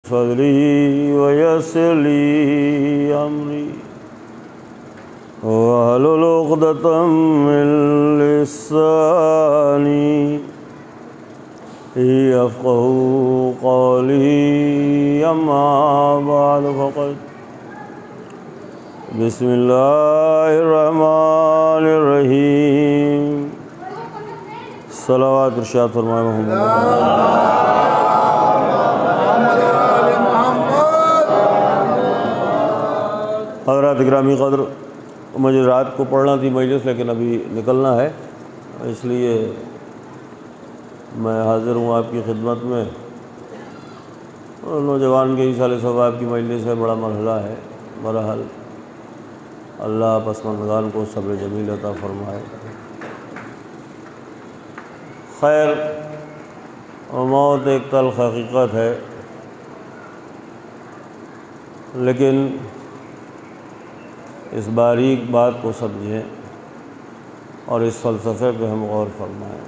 صدری ویسر لی امری واحلل عقدۃ من لسانی یفقہوا قولی اما بعد فقد بسم اللہ الرحمن الرحیم صلوات ارشاد فرمائے محمد حضرات گرامی قدر، مجھے رات کو پڑھنا تھی مجلس لیکن ابھی نکلنا ہے، اس لیے میں حاضر ہوں آپ کی خدمت میں۔ نوجوان کے ایصال ثواب کی مجلس ہے، بڑا مرحلہ ہے، بہرحال اللہ پسماندگان کو صبر جمیل عطا فرمائے۔ خیر، موت ایک تلخ حقیقت ہے، لیکن اس باریک بات کو سمجھیں اور اس فلسفے پہ ہم غور فرمائیں۔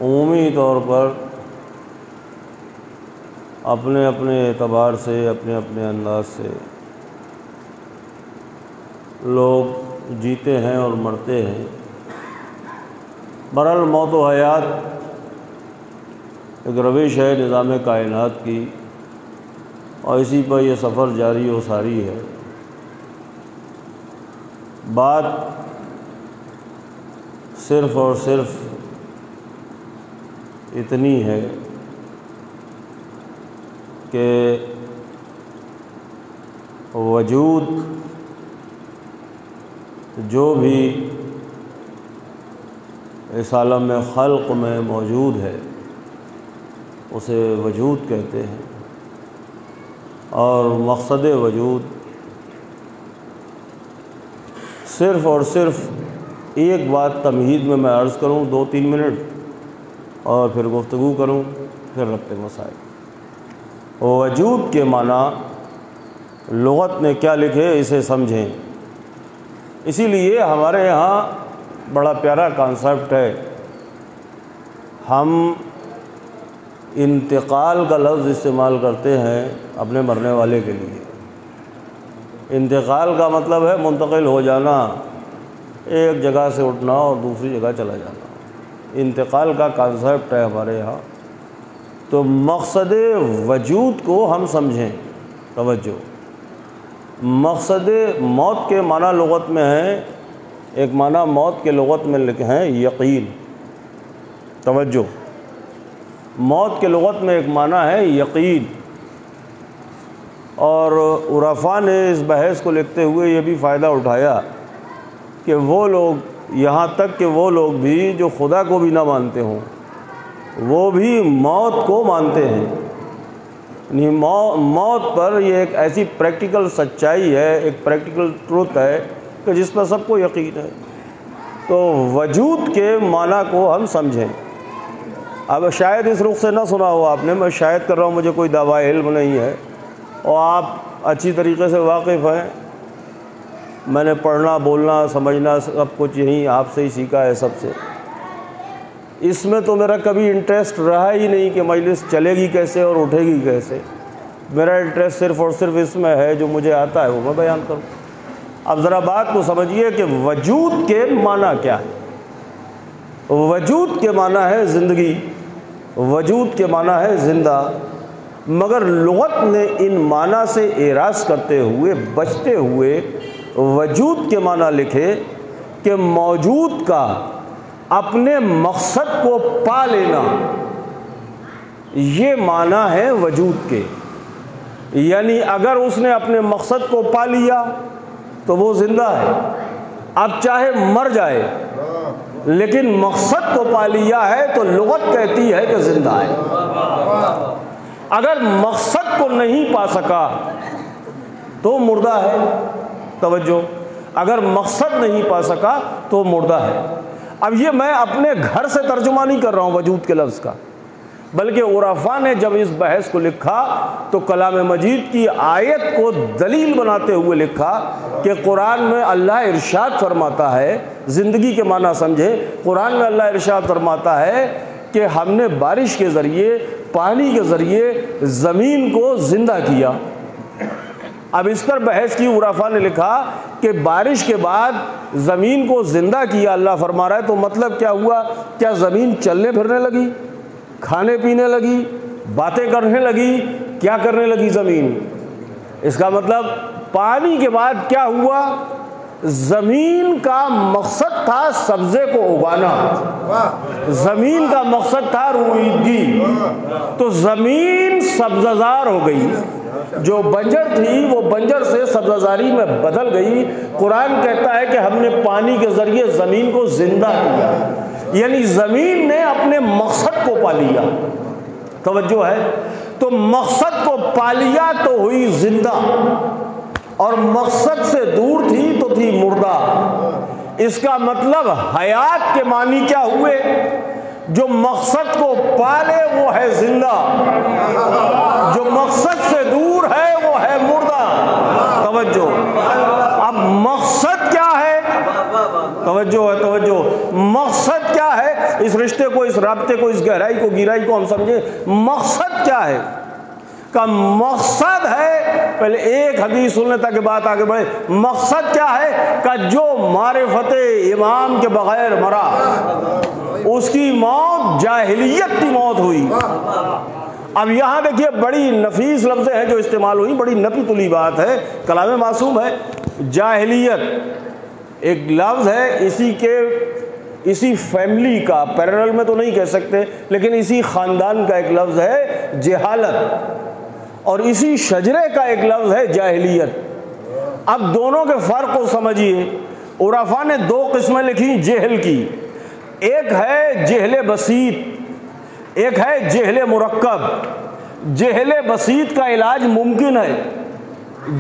عمومی طور پر اپنے اپنے اعتبار سے، اپنے اپنے انداز سے لوگ جیتے ہیں اور مرتے ہیں۔ بہرحال موت و حیات ایک روش ہے نظام کائنات کی، اور اسی پر یہ سفر جاری و ساری ہے۔ بات صرف اور صرف اتنی ہے کہ وجود جو بھی اس عالم خلق میں موجود ہے اسے وجود کہتے ہیں، اور مقصد وجود صرف اور صرف ایک بات تمہید میں عرض کروں، 2-3 منٹ، اور پھر گفتگو کروں، پھر ربط مسائل۔ وجود کے معنی لغت نے کیا لکھے اسے سمجھیں۔ اسی لیے ہمارے یہاں بڑا پیارا کانسیپٹ ہے، ہم انتقال کا لفظ استعمال کرتے ہیں اپنے مرنے والے کے لیے۔ انتقال کا مطلب ہے منتقل ہو جانا، ایک جگہ سے اٹھنا اور دوسری جگہ چلا جانا، انتقال کا کانسیپٹ ہے ہمارے یہاں۔ تو مقصد وجود کو ہم سمجھیں، توجہ۔ مقصد موت کے معنی لغت میں ہے، ایک معنی موت کے لغت میں لکھے ہیں یقین، توجہ۔ موت کے لغت میں ایک معنی ہے یقین، اور عرفاء نے اس بحث کو لکھتے ہوئے یہ بھی فائدہ اٹھایا کہ وہ لوگ، یہاں تک کہ وہ لوگ بھی جو خدا کو بھی نہ مانتے ہوں، وہ بھی موت کو مانتے ہیں۔ یعنی موت پر یہ ایک ایسی پریکٹیکل سچائی ہے، ایک پریکٹیکل ٹروتھ ہے کہ جس پر سب کو یقین ہے۔ تو وجود کے معنی کو ہم سمجھیں۔ اب شاید اس رخ سے نہ سنا ہو آپ نے، میں شاید کر رہا ہوں، مجھے کوئی دعویٰ علم نہیں ہے، اور آپ اچھی طریقے سے واقف ہیں۔ میں نے پڑھنا، بولنا، سمجھنا سب کچھ یہیں آپ سے ہی سیکھا ہے، سب سے۔ اس میں تو میرا کبھی انٹرسٹ رہا ہی نہیں کہ مجلس چلے گی کیسے اور اٹھے گی کیسے۔ میرا انٹرسٹ صرف اور صرف اس میں ہے جو مجھے آتا ہے وہ میں بیان کروں۔ اب ذرا بات کو سمجھیے کہ وجود کے معنی کیا ہے۔ وجود کے معنی ہے زندگی، وجود کے معنی ہے زندہ، مگر لغت نے ان معنی سے اعراض کرتے ہوئے، بچتے ہوئے وجود کے معنی لکھے کہ موجود کا اپنے مقصد کو پا لینا، یہ معنی ہے وجود کے۔ یعنی اگر اس نے اپنے مقصد کو پا لیا تو وہ زندہ ہے، اب چاہے مر جائے، لیکن مقصد کو پا لیا ہے تو لغت کہتی ہے کہ زندہ ہے۔ اگر مقصد کو نہیں پا سکا تو مردہ ہے، توجہ۔ اگر مقصد نہیں پا سکا تو مردہ ہے۔ اب یہ میں اپنے گھر سے ترجمہ نہیں کر رہا ہوں وجود کے لفظ کا، بلکہ عرفاء نے جب اس بحث کو لکھا تو کلام مجید کی آیت کو دلیل بناتے ہوئے لکھا کہ قرآن میں اللہ ارشاد فرماتا ہے، زندگی کے معنی سمجھے، قرآن میں اللہ ارشاد فرماتا ہے کہ ہم نے بارش کے ذریعے پانی کے ذریعے زمین کو زندہ کیا۔ اب اس پر بحث کی، عرفا نے لکھا کہ بارش کے بعد زمین کو زندہ کیا اللہ فرما رہا ہے، تو مطلب کیا ہوا؟ کیا زمین چلنے پھرنے لگی، کھانے پینے لگی، باتیں کرنے لگی؟ کیا کرنے لگی زمین؟ اس کا مطلب پانی کے بعد کیا ہوا؟ زمین کا مقصد تھا سبزے کو اگانا، زمین کا مقصد تھا رویدگی، تو زمین سبززار ہو گئی، جو بنجر تھی وہ بنجر سے سبززاری میں بدل گئی۔ قرآن کہتا ہے کہ ہم نے پانی کے ذریعے زمین کو زندہ کیا، یعنی زمین نے اپنے مقصد کو پا لیا۔ توجہ ہے؟ تو مقصد کو پا لیا تو ہوئی زندہ، اور مقصد سے دور تھی تو تھی مردہ۔ اس کا مطلب حیات کے معنی کیا ہوئے؟ جو مقصد کو پالے وہ ہے زندہ، جو مقصد سے دور ہے وہ ہے مردہ۔ توجہ، اب مقصد کیا ہے؟ توجہ ہے، توجہ، مقصد کیا ہے؟ اس رشتے کو، اس رابطے کو، اس گہرائی کو، گہرائی کو ہم سمجھیں۔ مقصد کیا ہے؟ کا مقصد ہے، پہلے ایک حدیث سننے تاکہ بات آگے بڑھے۔ مقصد کیا ہے؟ کہ جو معرفت امام کے بغیر مرا اس کی موت جاہلیت کی موت ہوئی۔ اب یہاں دیکھیے بڑی نفیس لفظیں ہیں جو استعمال ہوئی، بڑی نپی تلی بات ہے، کلام معصوم ہے۔ جاہلیت ایک لفظ ہے، اسی فیملی کا، پیرلل میں تو نہیں کہہ سکتے لیکن اسی خاندان کا ایک لفظ ہے جہالت، اور اسی شجرے کا ایک لفظ ہے جاہلیت۔ اب دونوں کے فرق کو سمجھیے۔ عرفا نے دو قسمیں لکھی جہل کی، ایک ہے جہل بسیط، ایک ہے جہل مرکب۔ جہل بسیط کا علاج ممکن ہے،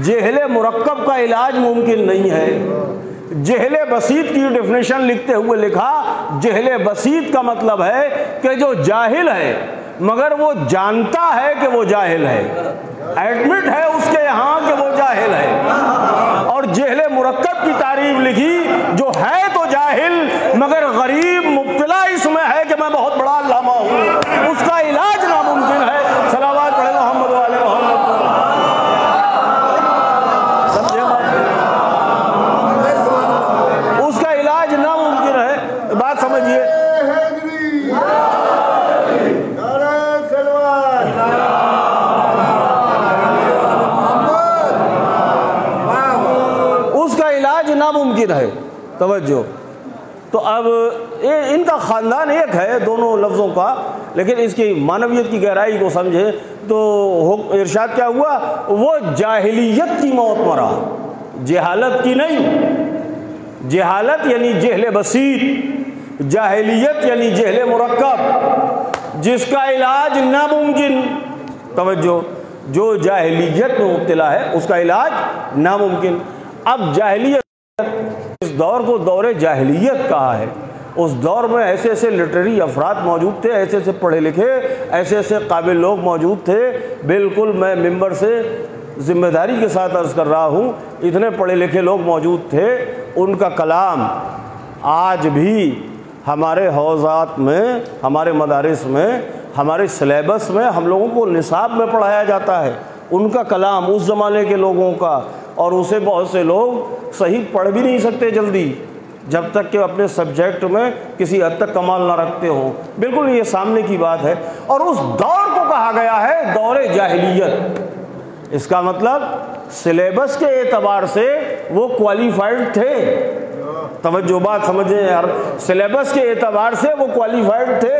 جہل مرکب کا علاج ممکن نہیں ہے۔ جہل بسیط کی ڈیفینیشن لکھتے ہوئے لکھا، جہل بسیط کا مطلب ہے کہ جو جاہل ہے مگر وہ جانتا ہے کہ وہ جاہل ہے، ایڈمٹ ہے اس کے یہاں کہ وہ جاہل ہے۔ اور جہل مرکب کی تعریف لکھی، جو ہے تو جاہل مگر غریب مبتلا اس میں ہے کہ میں بہت بڑا علامہ ہوں، اس کا علاج ناممکن ہے۔ صلوات پڑھے محمد و آل محمد۔ اس کا علاج ناممکن ہے، بات سمجھیے۔ ناممکن ہے۔ توجہ، تو اب ان کا خاندان ایک ہے دونوں لفظوں کا، لیکن اس کی معنویت کی گہرائی کو سمجھے تو ارشاد کیا ہوا؟ وہ جاہلیت کی موت مرا، جہالت کی نہیں۔ جہالت یعنی جہل بسیط، جاہلیت یعنی جہل مرکب، جس کا علاج ناممکن۔ توجہ، جو جاہلیت میں مبتلا ہے اس کا علاج ناممکن۔ اب جاہلیت، اس دور کو دور جاہلیت کہا ہے۔ اس دور میں ایسے ایسے لٹریری افراد موجود تھے، ایسے ایسے پڑھے لکھے، ایسے ایسے قابل لوگ موجود تھے۔ بالکل میں ممبر سے ذمہ داری کے ساتھ عرض کر رہا ہوں، اتنے پڑھے لکھے لوگ موجود تھے، ان کا کلام آج بھی ہمارے حوزات میں، ہمارے مدارس میں، ہمارے سلیبس میں ہم لوگوں کو نصاب میں پڑھایا جاتا ہے۔ ان کا کلام اس زمانے کے لوگوں کا، اور اسے بہت سے لوگ صحیح پڑھ بھی نہیں سکتے جلدی جب تک کہ اپنے سبجیکٹ میں کسی حد تک کمال نہ رکھتے ہوں۔ بالکل یہ سامنے کی بات ہے، اور اس دور کو کہا گیا ہے دور جاہلیت۔ اس کا مطلب سلیبس کے اعتبار سے وہ کوالیفائڈ تھے۔ توجہ، بات سمجھیں یار، سلیبس کے اعتبار سے وہ کوالیفائڈ تھے،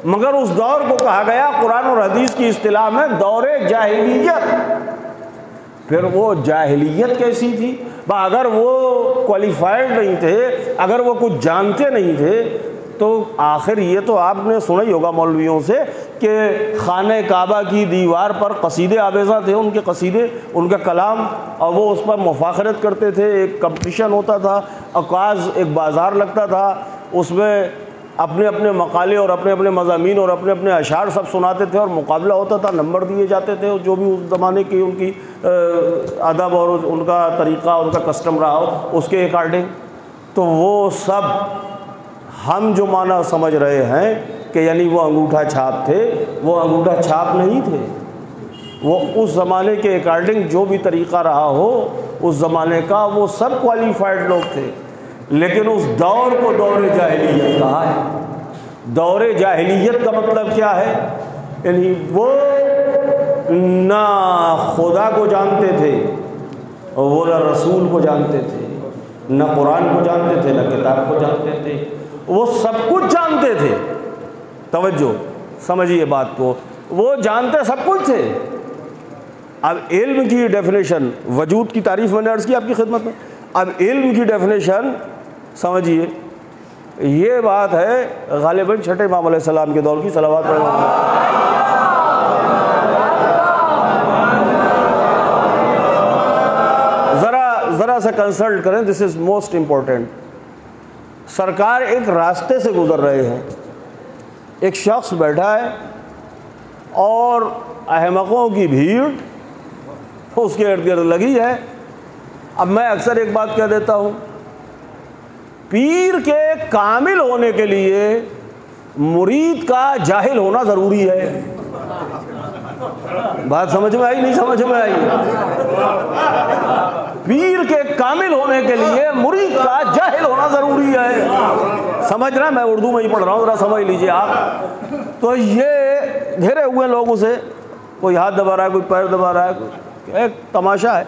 مگر اس دور کو کہا گیا قرآن اور حدیث کی اصطلاح میں دور جاہلیت۔ پھر وہ جاہلیت کیسی تھی؟ اگر وہ کوالیفائڈ نہیں تھے، اگر وہ کچھ جانتے نہیں تھے، تو آخر یہ تو آپ نے سنا ہی ہوگا مولویوں سے کہ خانہ کعبہ کی دیوار پر قصیدے آویزاں تھے، ان کے قصیدے، ان کا کلام، اور وہ اس پر مفاخرت کرتے تھے۔ ایک کمپٹیشن ہوتا تھا، اوقاز ایک بازار لگتا تھا، اس میں اپنے اپنے مقالے اور اپنے اپنے مضامین اور اپنے اپنے اشعار سب سناتے تھے، اور مقابلہ ہوتا تھا، نمبر دیے جاتے تھے، جو بھی اس زمانے کی ان کی ادب اور ان کا طریقہ، ان کا کسٹم رہا ہو اس کے اکارڈنگ۔ تو وہ سب ہم جو معنی سمجھ رہے ہیں کہ یعنی وہ انگوٹھا چھاپ تھے، وہ انگوٹھا چھاپ نہیں تھے، وہ اس زمانے کے اکارڈنگ جو بھی طریقہ رہا ہو اس زمانے کا، وہ سب کوالیفائڈ لوگ تھے، لیکن اس دور کو دور جاہلیت کہا ہے۔ دور جاہلیت کا مطلب کیا ہے؟ یعنی وہ نہ خدا کو جانتے تھے، وہ نہ رسول کو جانتے تھے، نہ قرآن کو جانتے تھے، نہ کتاب کو جانتے تھے، وہ سب کچھ جانتے تھے۔ توجہ سمجھیے بات کو، وہ جانتے سب کچھ تھے۔ اب علم کی ڈیفینیشن، وجود کی تعریف میں نے عرض کی آپ کی خدمت میں، اب علم کی ڈیفینیشن سمجھیے، یہ بات ہے غالباً چھٹے امام علیہ السلام کے دور کی، صلوات ذرا سے کنسلٹ کریں، دس از موسٹ امپورٹنٹ۔ سرکار ایک راستے سے گزر رہے ہیں، ایک شخص بیٹھا ہے اور احمقوں کی بھیڑ اس کے ارد گرد لگی ہے۔ اب میں اکثر ایک بات کہہ دیتا ہوں، پیر کے کامل ہونے کے لیے مرید کا جاہل ہونا ضروری ہے۔ بات سمجھ میں آئی نہیں سمجھ میں آئی؟ پیر کے کامل ہونے کے لیے مرید کا جاہل ہونا ضروری ہے۔ سمجھ رہا، میں اردو میں ہی پڑھ رہا ہوں، ذرا سمجھ لیجئے آپ۔ تو یہ گھرے ہوئے لوگوں سے، کوئی ہاتھ دبا رہا ہے، کوئی پیر دبا رہا ہے، ایک تماشا ہے۔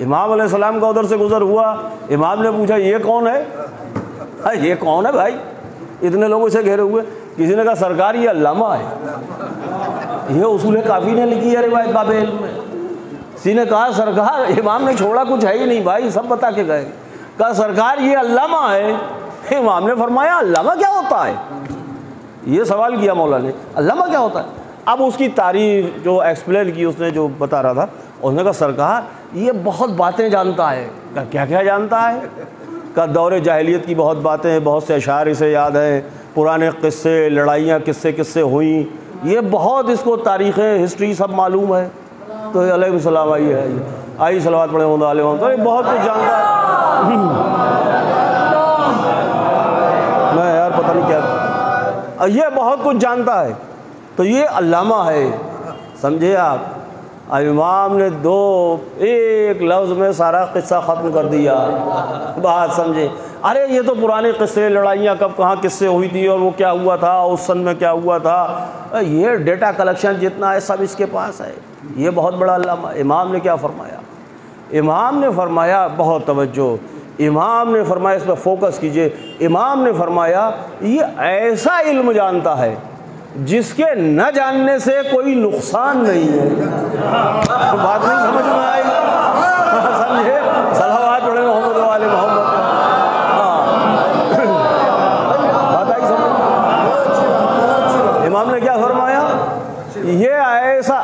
امام علیہ السلام کا ادھر سے گزر ہوا، امام نے پوچھا یہ کون ہے؟ یہ کون ہے بھائی؟ اتنے لوگوں سے گھیرے ہوئے، کسی نے کہا سرکار یہ علامہ ہے، یہ اصول کافی نے لکھی ہے روایت باب علم میں۔ کسی نے کہا سرکار، امام نے چھوڑا کچھ ہے ہی نہیں بھائی، سب بتا کے گئے، کہا سرکار یہ علامہ ہے۔ امام نے فرمایا علامہ کیا ہوتا ہے؟ یہ سوال کیا مولا نے، علامہ کیا ہوتا ہے؟ اب اس کی تعریف جو ایکسپلین کی اس نے، جو بتا رہا تھا، اس نے کہا سرکار یہ بہت باتیں جانتا ہے۔ کہا کیا کیا جانتا ہے؟ کہا دور جاہلیت کی بہت باتیں ہیں، بہت سے اشعار اسے یاد ہیں، پرانے قصے، لڑائیاں کس سے ہوئیں، یہ بہت اس کو تاریخیں، ہسٹری سب معلوم ہے۔ تو علیہ السلام آئی صلوات پڑھیں محمد علیہ وسلم، تو یہ بہت کچھ جانتا ہے۔ میں یار پتہ نہیں کیا، یہ بہت کچھ جانتا ہے، تو یہ علامہ ہے، سمجھے آپ؟ امام نے ایک لفظ میں سارا قصہ ختم کر دیا، بات سمجھے؟ ارے یہ تو پرانے قصے، لڑائیاں کب کہاں کس سے ہوئی تھی اور وہ کیا ہوا تھا، اس سن میں کیا ہوا تھا، یہ ڈیٹا کلیکشن جتنا ہے سب اس کے پاس ہے۔ یہ بہت بڑا علامہ۔ امام نے کیا فرمایا؟ امام نے فرمایا، بہت توجہ، امام نے فرمایا، اس پہ فوکس کیجئے، امام نے فرمایا یہ ایسا علم جانتا ہے جس کے نہ جاننے سے کوئی نقصان نہیں ہے۔ بات نہیں سمجھ میں آئی؟ سمجھے؟ صلوات پڑھیں محمد والے محمد۔ بات آئی سمجھ؟ امام نے کیا فرمایا؟ یہ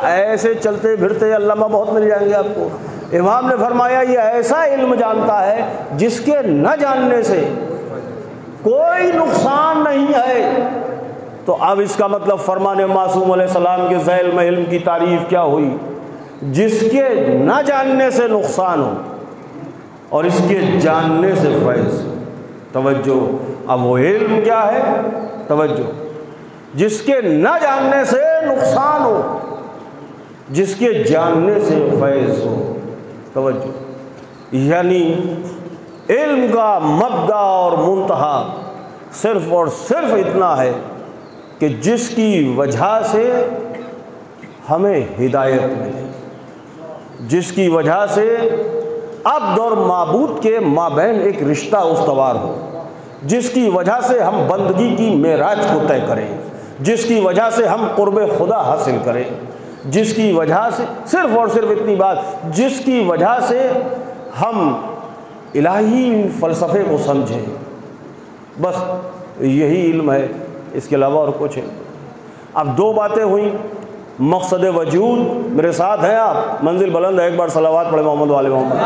ایسے چلتے پھرتے علامہ بہت مل جائیں گے آپ کو۔ امام نے فرمایا یہ ایسا علم جانتا ہے جس کے نہ جاننے سے کوئی نقصان نہیں ہے۔ تو اب اس کا مطلب فرمان معصوم علیہ السلام کے ذیل میں علم کی تعریف کیا ہوئی؟ جس کے نہ جاننے سے نقصان ہو اور اس کے جاننے سے فیض۔ توجہ، اب وہ علم کیا ہے؟ توجہ، جس کے نہ جاننے سے نقصان ہو، جس کے جاننے سے فیض ہو۔ توجہ، یعنی علم کا مبدا اور منتہا صرف اور صرف اتنا ہے کہ جس کی وجہ سے ہمیں ہدایت ملے، جس کی وجہ سے عبد اور معبود کے مابین ایک رشتہ استوار ہو، جس کی وجہ سے ہم بندگی کی معراج کو طے کریں، جس کی وجہ سے ہم قرب خدا حاصل کریں، جس کی وجہ سے صرف اور صرف اتنی بات، جس کی وجہ سے ہم الہی فلسفے کو سمجھیں، بس یہی علم ہے، اس کے علاوہ اور کچھ ہے۔ اب دو باتیں ہوئیں، مقصد وجود، میرے ساتھ ہیں آپ، منزل بلند ہے، ایک بار صلوات پڑھیں محمد والے محمد۔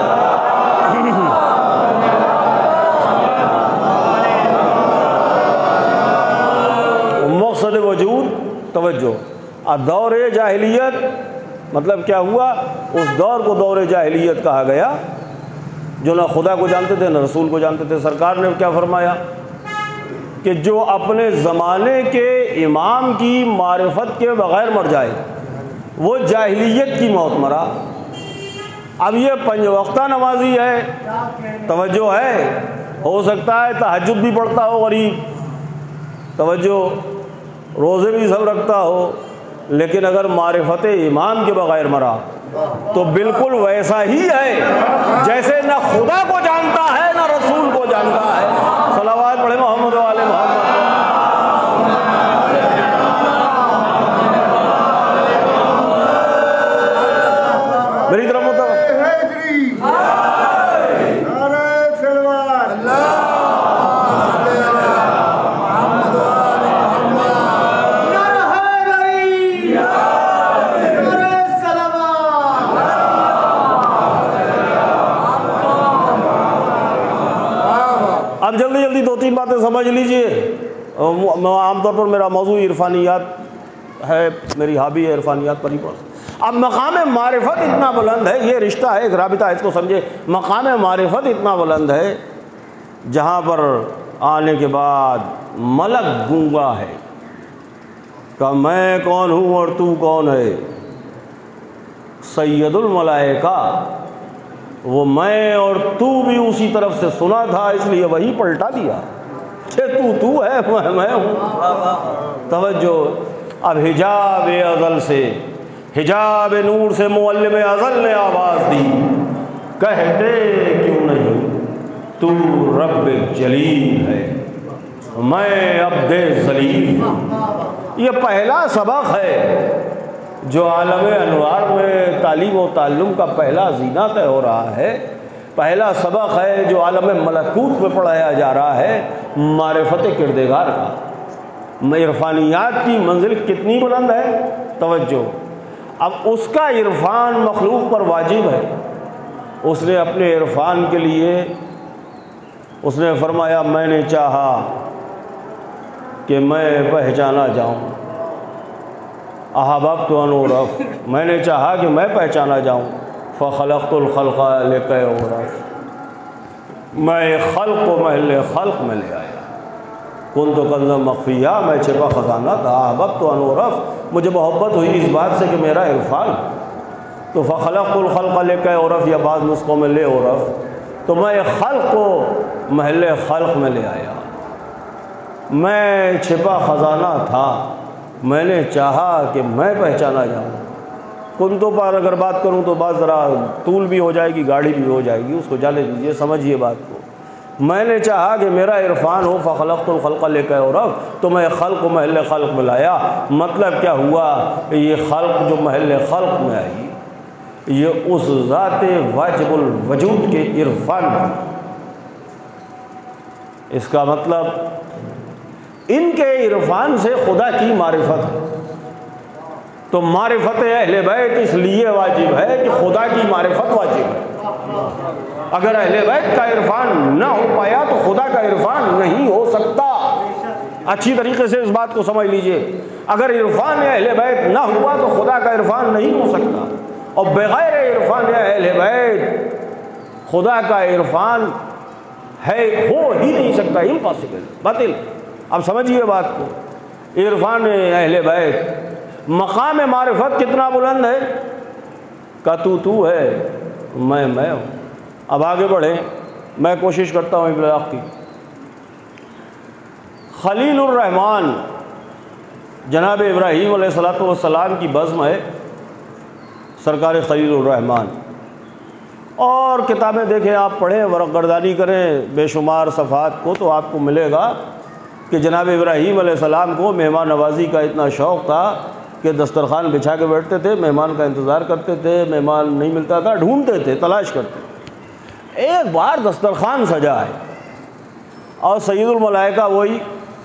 مقصد وجود، توجہ، اب دور جاہلیت مطلب کیا ہوا؟ اس دور کو دور جاہلیت کہا گیا جو نہ خدا کو جانتے تھے نہ رسول کو جانتے تھے۔ سرکار نے کیا فرمایا؟ کہ جو اپنے زمانے کے امام کی معرفت کے بغیر مر جائے وہ جاہلیت کی موت مرا۔ اب یہ 5 وقتہ نمازی ہے، توجہ ہے، ہو سکتا ہے تہجد بھی پڑھتا ہو غریب، توجہ، روزے بھی سب رکھتا ہو، لیکن اگر معرفت امام کے بغیر مرا تو بالکل ویسا ہی ہے جیسے نہ خدا کو جانتا ہے نہ رسول کو جانتا ہے۔ صلوات پڑھے محمد و آل محمد۔ میری طرف اب جلدی جلدی 2-3 باتیں سمجھ لیجئے۔ عام طور پر میرا موضوع عرفانیات ہے، میری ہابی ہے عرفانیات پر ہی پڑھا۔ اب مقام معرفت اتنا بلند ہے، یہ رشتہ ہے، ایک رابطہ ہے، اس کو سمجھے۔ مقام معرفت اتنا بلند ہے جہاں پر آنے کے بعد ملک گونگا ہے کہ میں کون ہوں اور تو کون ہے۔ سید الملائکہ، وہ میں اور تو بھی اسی طرف سے سنا تھا، اس لیے وہی پلٹا دیا کہ تو ہے میں ہوں۔ توجہ، اب حجاب ازل سے، حجاب نور سے معلم ازل نے آواز دی، کہتے کیوں نہیں تو رب جلیل ہے، میں عبد ذلیل ہوں۔ یہ پہلا سبق ہے جو عالم انوار میں تعلیم و تعلم کا پہلا زینہ طے ہو رہا ہے، پہلا سبق ہے جو عالم ملکوت میں پڑھایا جا رہا ہے، معرفت کردگار کا۔ عرفانیات کی منزل کتنی بلند ہے، توجہ۔ اب اس کا عرفان مخلوق پر واجب ہے، اس نے اپنے عرفان کے لیے اس نے فرمایا میں نے چاہا کہ میں پہچانا جاؤں، احببت ان اعرف، میں نے چاہا کہ میں پہچانا جاؤں، فخلقت الخلق لکی اعرف، میں خلق کو محل خلق میں لے آیا، کنت کنزا مخفیہ، میں چھپا خزانہ تھا، احببت ان اعرف، مجھے محبت ہوئی اس بات سے کہ میرا عرفان، تو فخلقت الخلق لکی اعرف، یا بعض نسخوں میں لے اعرف، تو میں خلق کو محل خلق میں لے آیا، میں چھپا خزانہ تھا، میں نے چاہا کہ میں پہچانا جاؤں۔ کنتوں پر اگر بات کروں تو بات ذرا طول بھی ہو جائے گی، گاڑی بھی ہو جائے گی، اس کو جانے دیجیے، سمجھیے بات کو۔ میں نے چاہا کہ میرا عرفان ہو، فخلقت الخلق لکی اعرف، تو میں خلق کو محل خلق میں لایا۔ مطلب کیا ہوا کہ یہ خلق جو محل خلق میں آئی یہ اس ذات واجب الوجود کے عرفان ہے۔ اس کا مطلب ان کے عرفان سے خدا کی معرفت ہے، تو معرفت اہل بیت اس لیے واجب ہے کہ خدا کی معرفت واجب ہے۔ اگر اہل بیت کا عرفان نہ ہو پایا تو خدا کا عرفان نہیں ہو سکتا۔ اچھی طریقے سے اس بات کو سمجھ لیجئے، اگر عرفان اہل بیت نہ ہوا تو خدا کا عرفان نہیں ہو سکتا، اور بغیر عرفان اہل بیت خدا کا عرفان ہے ہو ہی نہیں سکتا، امپاسبل، باطل۔ اب سمجھیے بات کو، عرفان اہل بیت، مقام معرفت کتنا بلند ہے کہ تو ہے میں ہوں۔ اب آگے بڑھیں، میں کوشش کرتا ہوں ابلاغ کی۔ خلیل الرحمن جناب ابراہیم علیہ السلام کی بزم ہے، سرکار خلیل الرحمن، اور کتابیں دیکھیں آپ، پڑھیں، ورق گردانی کریں بے شمار صفحات کو، تو آپ کو ملے گا کہ جناب ابراہیم علیہ السلام کو مہمان نوازی کا اتنا شوق تھا کہ دسترخوان بچھا کے بیٹھتے تھے، مہمان کا انتظار کرتے تھے، مہمان نہیں ملتا تھا ڈھونڈتے تھے، تلاش کرتے تھے۔ ایک بار دسترخوان سجا ہے اور سید الملائکہ وہی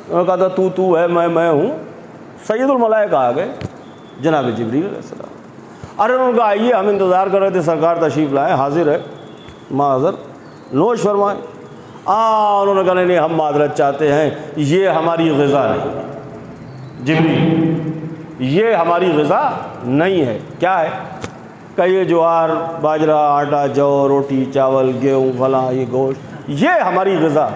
کہا تھا تو ہے میں ہوں، سید الملائکہ آ گئے جناب جبریل علیہ السلام، ارے ان کا آئیے ہم انتظار کر رہے تھے، سرکار تشریف لائیں، حاضر ہے، معذر نوش فرمائیں۔ انہوں نے کہا نہیں ہم معذرت چاہتے ہیں، یہ ہماری غذا نہیں، جبریل یہ ہماری غذا نہیں ہے۔ کیا ہے کہ یہ جوار، باجرہ، آٹا، جو، روٹی، چاول، گیہوں، فلاں، یہ گوشت، یہ ہماری غذا،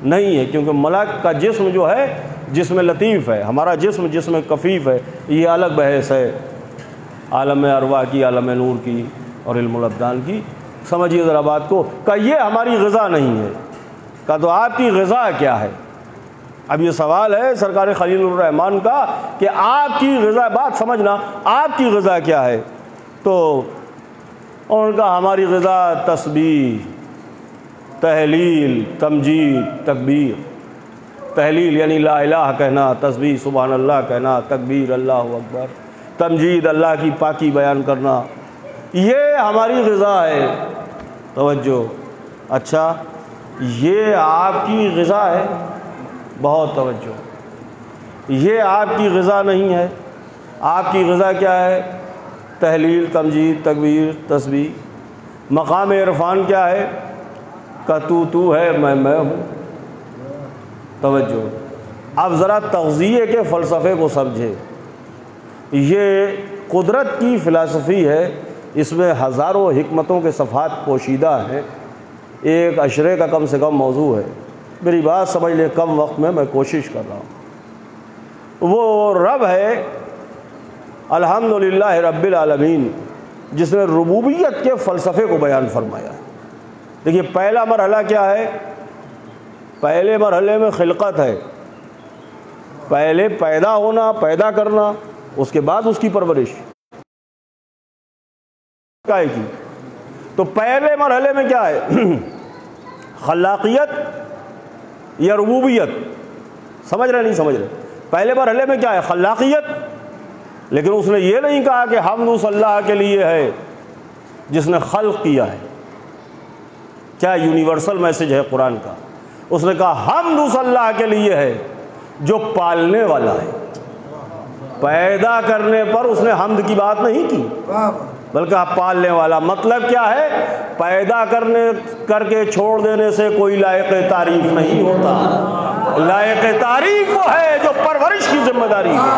نہیں ہے، کیونکہ ملک کا جسم جو ہے جسم لطیف ہے، ہمارا جسم جسم کفیف ہے، یہ الگ بحث ہے عالم ارواح کی، عالم نور کی اور علم الابدان کی۔ سمجھیے ذرا بات کو، کہ یہ ہماری غذا نہیں ہے، کہ تو آپ کی غذا کیا ہے؟ اب یہ سوال ہے سرکار خلیل الرحمن کا کہ آپ کی غذا، بات سمجھنا، آپ کی غذا کیا ہے؟ تو ان کا ہماری غذا تسبیح، تحلیل، تمجید، تکبیر۔ تحلیل یعنی لا الہ کہنا، تسبیح سبحان اللہ کہنا، تکبیر اللہ اکبر، تمجید اللہ کی پاکی بیان کرنا، یہ ہماری غذا ہے۔ توجہ، اچھا یہ آپ کی غذا ہے؟ بہت توجہ، یہ آپ کی غذا نہیں ہے۔ آپ کی غذا کیا ہے؟ تحلیل، تمجید، تکبیر، تسبیح۔ مقام عرفان کیا ہے؟ کہ تو ہے، میں ہوں۔ توجہ، اب ذرا تغذیے کے فلسفے کو سمجھے۔ یہ قدرت کی فلسفی ہے، اس میں ہزاروں حکمتوں کے صفحات پوشیدہ ہیں، ایک عشرے کا کم سے کم موضوع ہے۔ میری بات سمجھ لے، کم وقت میں کوشش کر رہا ہوں۔ وہ رب ہے الحمدللہ رب العالمین جس نے ربوبیت کے فلسفے کو بیان فرمایا ہے۔ دیکھیے پہلا مرحلہ کیا ہے؟ پہلے مرحلے میں خلقت ہے، پہلے پیدا ہونا، پیدا کرنا، اس کے بعد اس کی پرورش کائے کی۔ تو پہلے مرحلے میں کیا ہے؟ خلاقیت یا ربوبیت؟ سمجھ رہے نہیں سمجھ رہے؟ پہلے مرحلے میں کیا ہے؟ خلاقیت۔ لیکن اس نے یہ نہیں کہا کہ حمد اس اللہ کے لیے ہے جس نے خلق کیا ہے۔ کیا یونیورسل میسج ہے قرآن کا؟ اس نے کہا حمد اس اللہ کے لیے ہے جو پالنے والا ہے۔ پیدا کرنے پر اس نے حمد کی بات نہیں کی، بلکہ پالنے والا۔ مطلب کیا ہے؟ پیدا کر کے چھوڑ دینے سے کوئی لائق تعریف نہیں ہوتا، لائق تعریف وہ ہے جو پرورش کی ذمہ داری ہے۔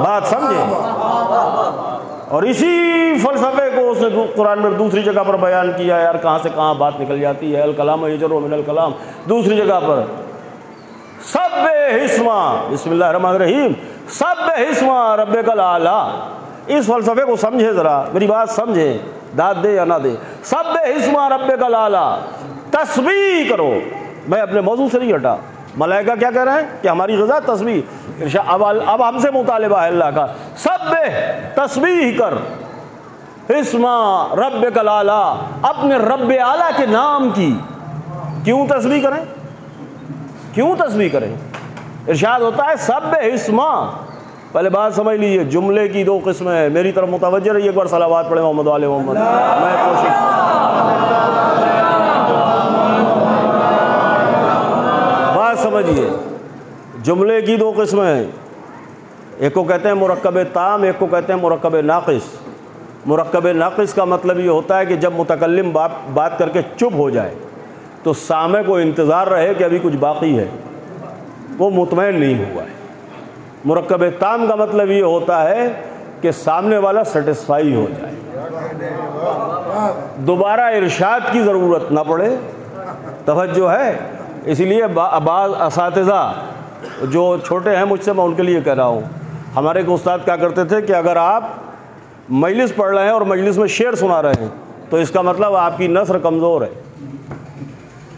بات سمجھے؟ اور اسی فلسفے کو اس نے قرآن میں دوسری جگہ پر بیان کیا ہے۔ یار کہاں سے کہاں بات نکل جاتی ہے۔ الکلام یجر من الکلام، دوسری جگہ پر سبح اسم، بسم اللہ الرحمن الرحیم، سبح اسم ربک الاعلی۔ اس فلسفے کو سمجھے ذرا، میری بات سمجھے، داد دے یا نہ دے۔ سبح اسم ربک الاعلی، تسبیح کرو۔ میں اپنے موضوع سے نہیں ہٹا۔ ملائکہ کیا کہہ رہے ہیں کہ ہماری غذا تسبیح۔ اب ہم سے مطالبہ ہے اللہ کا، سبح، تسبیح کر، اسم ربک الاعلی، اپنے رب اعلیٰ کے نام کی۔ کیوں تسبیح کریں؟ کیوں تسبیح کریں؟ ارشاد ہوتا ہے سبح اسم۔ پہلے بات سمجھ لیجیے، جملے کی دو قسمیں ہیں۔ میری طرف متوجہ رہیے، ایک بار صلوات پڑھیں محمد وعلی محمد۔ میں کوشش، بات سمجھیے، جملے کی دو قسمیں ہیں، ایک کو کہتے ہیں مرکب تام، ایک کو کہتے ہیں مرکب ناقص۔ مرکب ناقص کا مطلب یہ ہوتا ہے کہ جب متکلم بات کر کے چپ ہو جائے تو سامع کو انتظار رہے کہ ابھی کچھ باقی ہے، وہ مطمئن نہیں ہوا ہے۔ مرکب تام کا مطلب یہ ہوتا ہے کہ سامنے والا سیٹسفائی ہو جائے، دوبارہ ارشاد کی ضرورت نہ پڑے۔ توجہ ہے؟ اسی لیے بعض اساتذہ جو چھوٹے ہیں مجھ سے، میں ان کے لیے کہہ رہا ہوں، ہمارے ایک استاد کیا کرتے تھے کہ اگر آپ مجلس پڑھ رہے ہیں اور مجلس میں شعر سنا رہے ہیں تو اس کا مطلب آپ کی نثر کمزور ہے،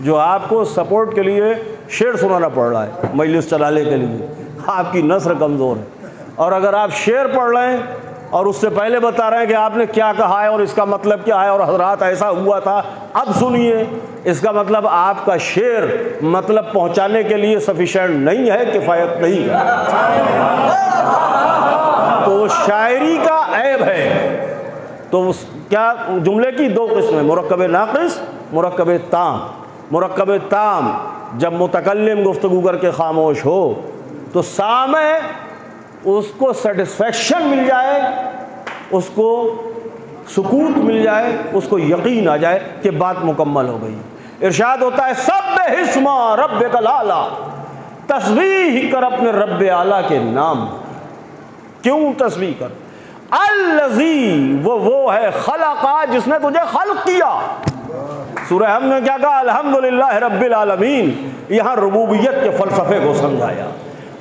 جو آپ کو سپورٹ کے لیے شعر سنانا پڑ رہا ہے مجلس چلانے کے لیے، آپ کی نثر کمزور ہے۔ اور اگر آپ شعر پڑھ رہے ہیں اور اس سے پہلے بتا رہے ہیں کہ آپ نے کیا کہا ہے اور اس کا مطلب کیا ہے اور حضرات ایسا ہوا تھا، اب سنیے، اس کا مطلب آپ کا شعر مطلب پہنچانے کے لیے سفیشینٹ نہیں ہے، کفایت نہیں ہے، تو شاعری کا عیب ہے۔ تو کیا جملے کی دو قسمیں، مرکب ناقص، مرکب تام۔ مرکب تام جب متکلم گفتگو کر کے خاموش ہو تو سامع اس کو سیٹسفیکشن مل جائے، اس کو سکوت مل جائے، اس کو یقین آ جائے کہ بات مکمل ہو گئی۔ ارشاد ہوتا ہے سبح اسم ربک الاعلی، تسبیح کر اپنے رب اعلیٰ کے نام۔ کیوں تسبیح کر؟ الذی، وہ ہے خلقا، جس نے تجھے خلق کیا۔ سورہ حمد میں کیا کہا؟ الحمدللہ رب العالمین. یہاں ربوبیت کے فلسفے کو سمجھایا.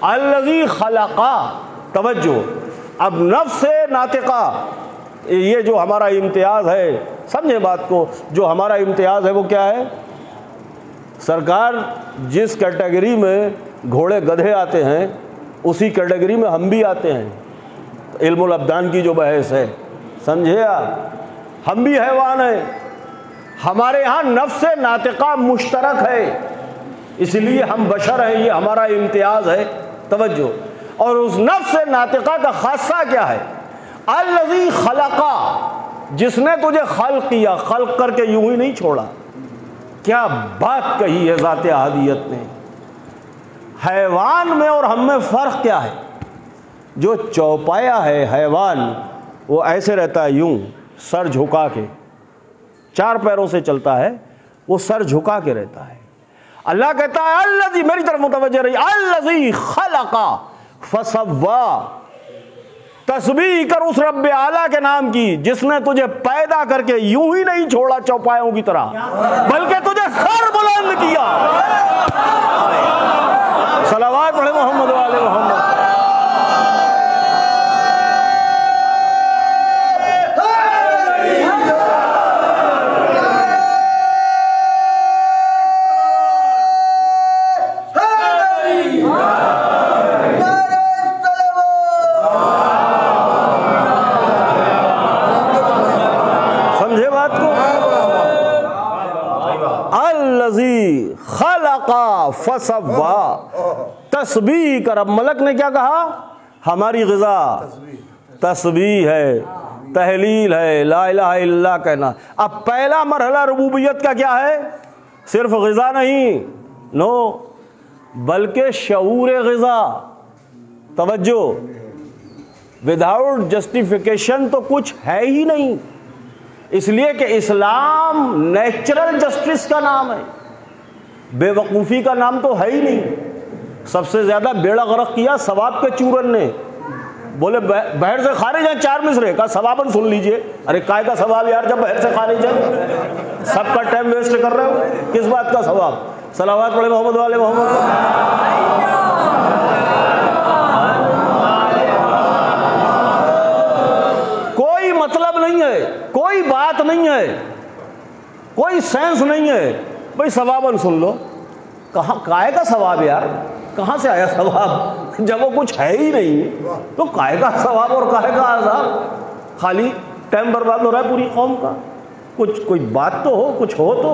الذی خلقا، توجہ، اب نفس ناطقہ، یہ جو ہمارا امتیاز ہے، سمجھے بات کو، جو ہمارا امتیاز ہے وہ کیا ہے؟ سرکار جس کیٹیگری میں گھوڑے گدھے آتے ہیں اسی کیٹیگری میں ہم بھی آتے ہیں. علم الابدان کی جو بحث ہے، سمجھے آپ، ہم بھی حیوان ہیں. ہمارے یہاں نفس ناطقہ مشترک ہے، اس لیے ہم بشر ہیں، یہ ہمارا امتیاز ہے. توجہ، اور اس نفس ناطقہ کا خاصہ کیا ہے؟ الذی خلقا، جس نے تجھے خلق کیا، خلق کر کے یوں ہی نہیں چھوڑا. کیا بات کہی ہے ذات احدیت نے. حیوان میں اور ہم میں فرق کیا ہے؟ جو چوپایا ہے حیوان وہ ایسے رہتا ہے، یوں سر جھکا کے، چار پیروں سے چلتا ہے، وہ سر جھکا کے رہتا ہے. اللہ کہتا ہے الذی، میری طرف متوجہ رہی، الذی خلقا فسوا، تسبیح کر اس رب اعلیٰ کے نام کی جس نے تجھے پیدا کر کے یوں ہی نہیں چھوڑا چوپایوں کی طرح، بلکہ تجھے سر بلند کیا. صلوات پڑھے محمد و آل محمد. فسوا، تسبیح کر. اب ملک نے کیا کہا؟ ہماری غذا تسبیح ہے، تحلیل ہے، لا الہ الا اللہ کہنا. اب پہلا مرحلہ ربوبیت کا کیا ہے؟ صرف غذا نہیں، نو، بلکہ شعور غذا. توجہ، وداؤٹ جسٹیفیکیشن تو کچھ ہے ہی نہیں. اس لیے کہ اسلام نیچرل جسٹس کا نام ہے، بے وقوفی کا نام تو ہے ہی نہیں. سب سے زیادہ بیڑا غرق کیا ثواب کے چورن نے. بولے بحر سے خارج ہیں 4 مصرے کا ثواباً سن لیجئے. ارے کائے کا ثواب یار جب بحر سے خارج ہے؟ سب کا ٹائم ویسٹ کر رہے ہو، کس بات کا ثواب؟ صلوات پڑھے محمد والے محمد. کوئی مطلب نہیں ہے، کوئی بات نہیں ہے، کوئی سینس نہیں ہے. بھئی ثواباً سن لو. کہاں کائے کا ثواب یار؟ کہاں سے آیا ثواب جب وہ کچھ ہے ہی نہیں؟ تو کائے کا ثواب اور کائے کا عذاب؟ خالی ٹائم برباد ہو رہا ہے پوری قوم کا. کچھ کوئی بات تو ہو، کچھ ہو تو.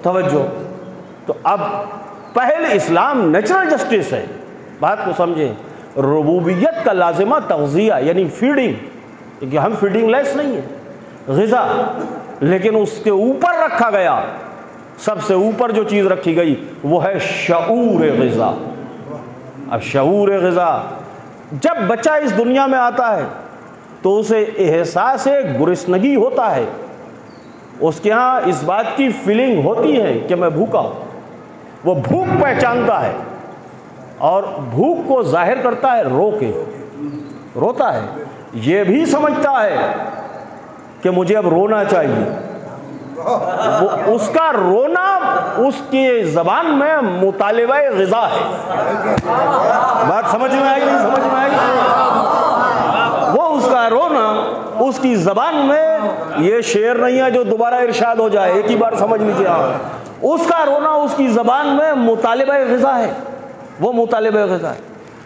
توجہ. تو اب پہلے اسلام نیچرل جسٹس ہے، بات کو سمجھیں. ربوبیت کا لازمہ تغذیہ یعنی فیڈنگ، کیونکہ ہم فیڈنگ لیس نہیں ہیں، غذا. لیکن اس کے اوپر رکھا گیا، سب سے اوپر جو چیز رکھی گئی وہ ہے شعور غذا. اب شعور غذا، جب بچہ اس دنیا میں آتا ہے تو اسے احساس گرسنگی ہوتا ہے، اس کے ہاں اس بات کی فیلنگ ہوتی ہے کہ میں بھوکا ہوں. وہ بھوک پہچانتا ہے اور بھوک کو ظاہر کرتا ہے رو کے، روتا ہے. یہ بھی سمجھتا ہے کہ مجھے اب رونا چاہیے. وہ اس کا رونا اس کی زبان میں مطالبہ غذا ہے. بات سمجھ میں آئی نہیں؟ سمجھ میں آئی؟ وہ اس کا رونا اس کی زبان میں، یہ شعر نہیں ہے جو دوبارہ ارشاد ہو جائے، ایک ہی بار سمجھ لیجیے آپ. اس کا رونا اس کی زبان میں مطالبہ غذا ہے. وہ مطالبہ غذا ہے،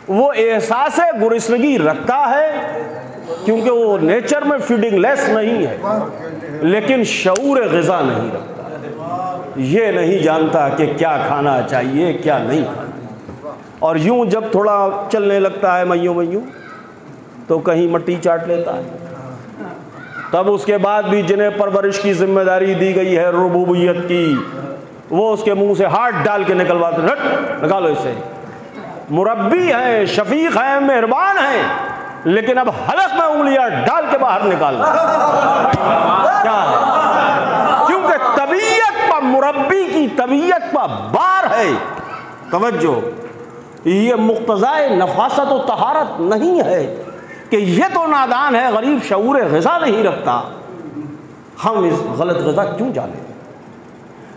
وہ احساس گرسنگی رکھتا ہے کیونکہ وہ نیچر میں فیڈنگ لیس نہیں ہے، لیکن شعور غذا نہیں رکھتا. یہ نہیں جانتا کہ کیا کھانا چاہیے کیا نہیں کھانا. اور یوں جب تھوڑا چلنے لگتا ہے میوں تو کہیں مٹی چاٹ لیتا ہے. تب اس کے بعد بھی جنہیں پرورش کی ذمہ داری دی گئی ہے ربوبیت کی، وہ اس کے منہ سے ہاتھ ڈال کے نکلواتے، رٹ نکالو اسے. مربی ہیں، شفیق ہیں، مہربان ہیں، لیکن اب حلق میں انگلیاں ڈال کے باہر نکالنا کیا ہے؟ کیونکہ طبیعت پر، مربی کی طبیعت پر بار ہے. توجہ، یہ مقتضائے نفاست و طہارت نہیں ہے کہ یہ تو نادان ہے، غریب شعور غذا نہیں رکھتا، ہم اس غلط غذا کیوں جانیں؟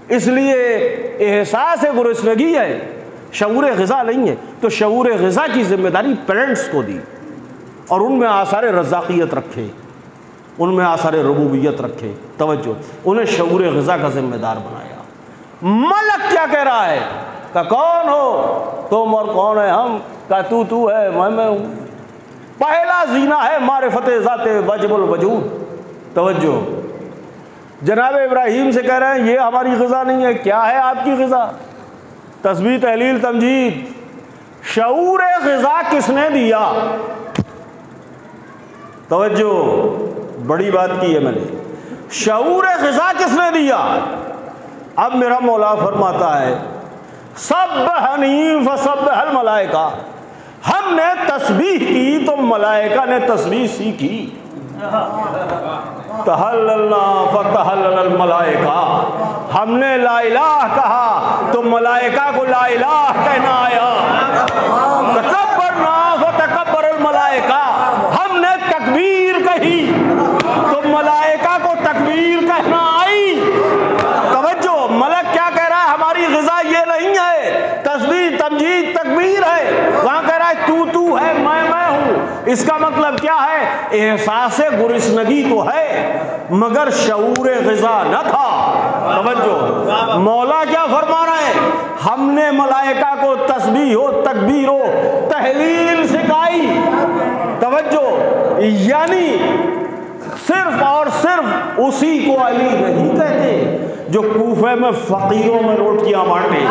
اس لیے احساس گرسنگی ہے، شعور غذا نہیں ہے، تو شعور غذا کی ذمہ داری پیرنٹس کو دی اور ان میں آثار رزاقیت رکھے، ان میں آثار ربوبیت رکھے، توجہ، انہیں شعور غذا کا ذمہ دار بنایا۔ ملک کیا کہہ رہا ہے کہ کون ہو تم اور کون ہے ہم، کہ تو ہے میں ہوں۔ پہلا زینہ ہے معرفت ذات واجب الوجود۔ توجہ، جناب ابراہیم سے کہہ رہے ہیں یہ ہماری غذا نہیں ہے، کیا ہے آپ کی غذا؟ تسبیح، تحلیل، تمجید۔ شعور غذا کس نے دیا؟ توجہ، بڑی بات کی ہے میں نے، شعور غذا کس نے دیا؟ اب میرا مولا فرماتا ہے سبحنی فسبح الملائکہ، ہم نے تسبیح کی تو ملائکہ نے تسبیح سیکھی۔ تحللنا فتحلل الملائکہ، ہم نے لا الہ کہا تو ملائکہ کو لا الہ کہنا آیا۔ تکبرنا فتکبر الملائکہ، ہم نے تکبیر کہی تو ملائکہ کو تکبیر کہنا آئی۔ توجہ، ملک کیا کہہ رہا ہے؟ ہماری غذا یہ نہیں ہے، تسبیح، تمجید، تکبیر ہے۔ وہاں کہہ رہا ہے تو ہے میں ہوں۔ اس کا مطلب کیا ہے؟ احساس گرسنگی تو ہے مگر شعور غذا نہ تھا۔ توجہ، مولا کیا فرما رہا ہے؟ ہم نے ملائکہ کو تسبیح ہو، تکبیر ہو، تحلیل سکھائی۔ توجہ، یعنی صرف اور صرف اسی کو علی نہیں کہتے جو کوفے میں فقیروں میں روٹیاں بانٹے،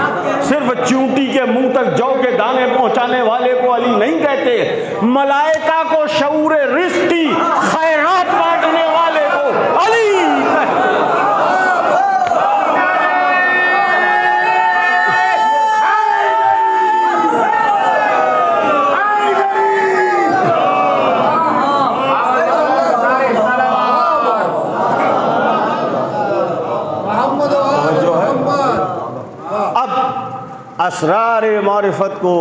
صرف چونٹی کے منہ تک جو کے دانے پہنچانے والے کو علی نہیں کہتے، ملائکہ کو شعور رزق کی خیرات بانٹنے والے کو علی کہتے۔ اسرار معرفت کو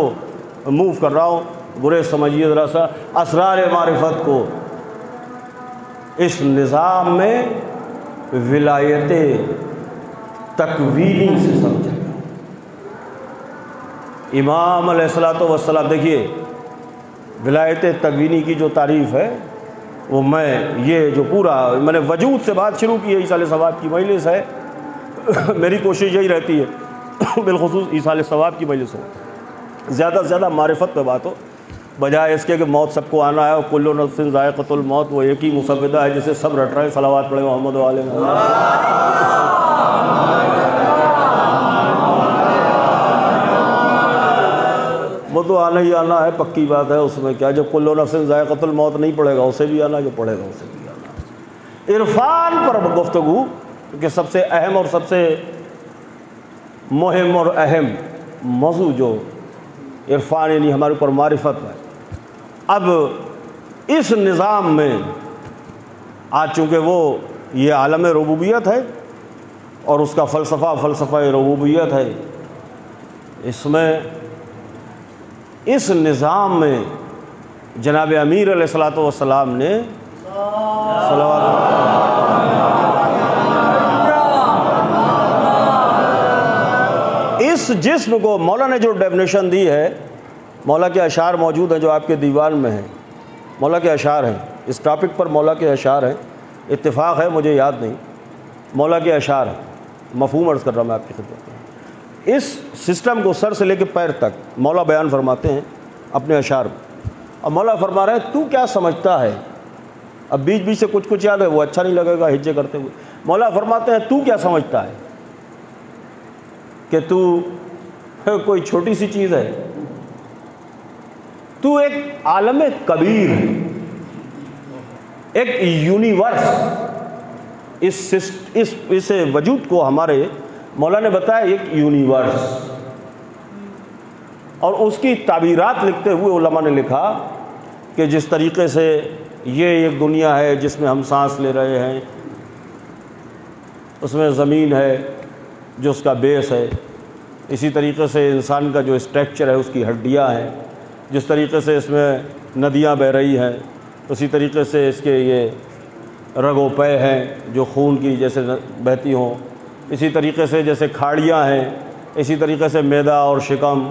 موو کر رہا ہوں، برے سمجھیے ذرا سا، اسرار معرفت کو اس نظام میں ولایت تکوینی سے سمجھا۔ امام علیہ الصلوۃ والسلام، دیکھیے ولایت تکوینی کی جو تعریف ہے وہ یہ جو پورا میں نے وجود سے بات شروع کی ہے، ایصال ثواب کی مجلس ہے، میری کوشش یہی رہتی ہے بالخصوص ایصال ثواب کی مجلس ہو، زیادہ سے زیادہ معرفت پہ بات ہو، بجائے اس کے کہ موت سب کو آنا ہے اور کل نفس ذائقۃ الموت، وہ ایک ہی مسودہ ہے جسے سب رٹ رہے ہیں۔ صلوات پڑھیں محمد و آل محمد۔ وہ تو آنا ہی آنا ہے، پکی بات ہے، اس میں کیا، جب کل نفس ذائقۃ الموت نہیں پڑھے گا اسے بھی آنا، جو پڑھے گا اسے بھی آنا۔ عرفان پر گفتگو کہ سب سے اہم اور سب سے مہم اور اہم موضوع جو عرفان یعنی ہمارے اوپر معرفت ہے۔ اب اس نظام میں آج چونکہ وہ یہ عالم ربوبیت ہے اور اس کا فلسفہ ربوبیت ہے، اس میں اس نظام میں جناب امیر علیہ الصلوۃ والسلام نے اس جسم کو، مولا نے جو ڈیفینیشن دی ہے، مولا کے اشعار موجود ہیں جو آپ کے دیوان میں ہیں، مولا کے اشعار ہیں، اس ٹاپک پر مولا کے اشعار ہیں، اتفاق ہے مجھے یاد نہیں، مولا کے اشعار ہیں، مفہوم عرض کر رہا میں آپ کی خدمت میں۔ اس سسٹم کو سر سے لے کے پیر تک مولا بیان فرماتے ہیں اپنے اشعار میں، اب مولا فرما رہے ہیں تو کیا سمجھتا ہے، اب بیچ بیچ سے کچھ یاد ہے وہ اچھا نہیں لگے گا ہجے کرتے ہوئے، مولا فرماتے ہیں تو کیا سمجھتا ہے کہ تو کوئی چھوٹی سی چیز ہے، تو ایک عالم کبیر ہے، ایک یونیورس۔ اس وجود کو ہمارے مولا نے بتایا ایک یونیورس، اور اس کی تعبیرات لکھتے ہوئے علماء نے لکھا کہ جس طریقے سے یہ ایک دنیا ہے جس میں ہم سانس لے رہے ہیں، اس میں زمین ہے جو اس کا بیس ہے، اسی طریقے سے انسان کا جو اسٹرکچر ہے اس کی ہڈیاں ہیں، جس طریقے سے اس میں ندیاں بہہ رہی ہیں اسی طریقے سے اس کے یہ رگ و پے ہیں جو خون کی جیسے بہتی ہوں، اسی طریقے سے جیسے کھاڑیاں ہیں، اسی طریقے سے معدہ اور شکم،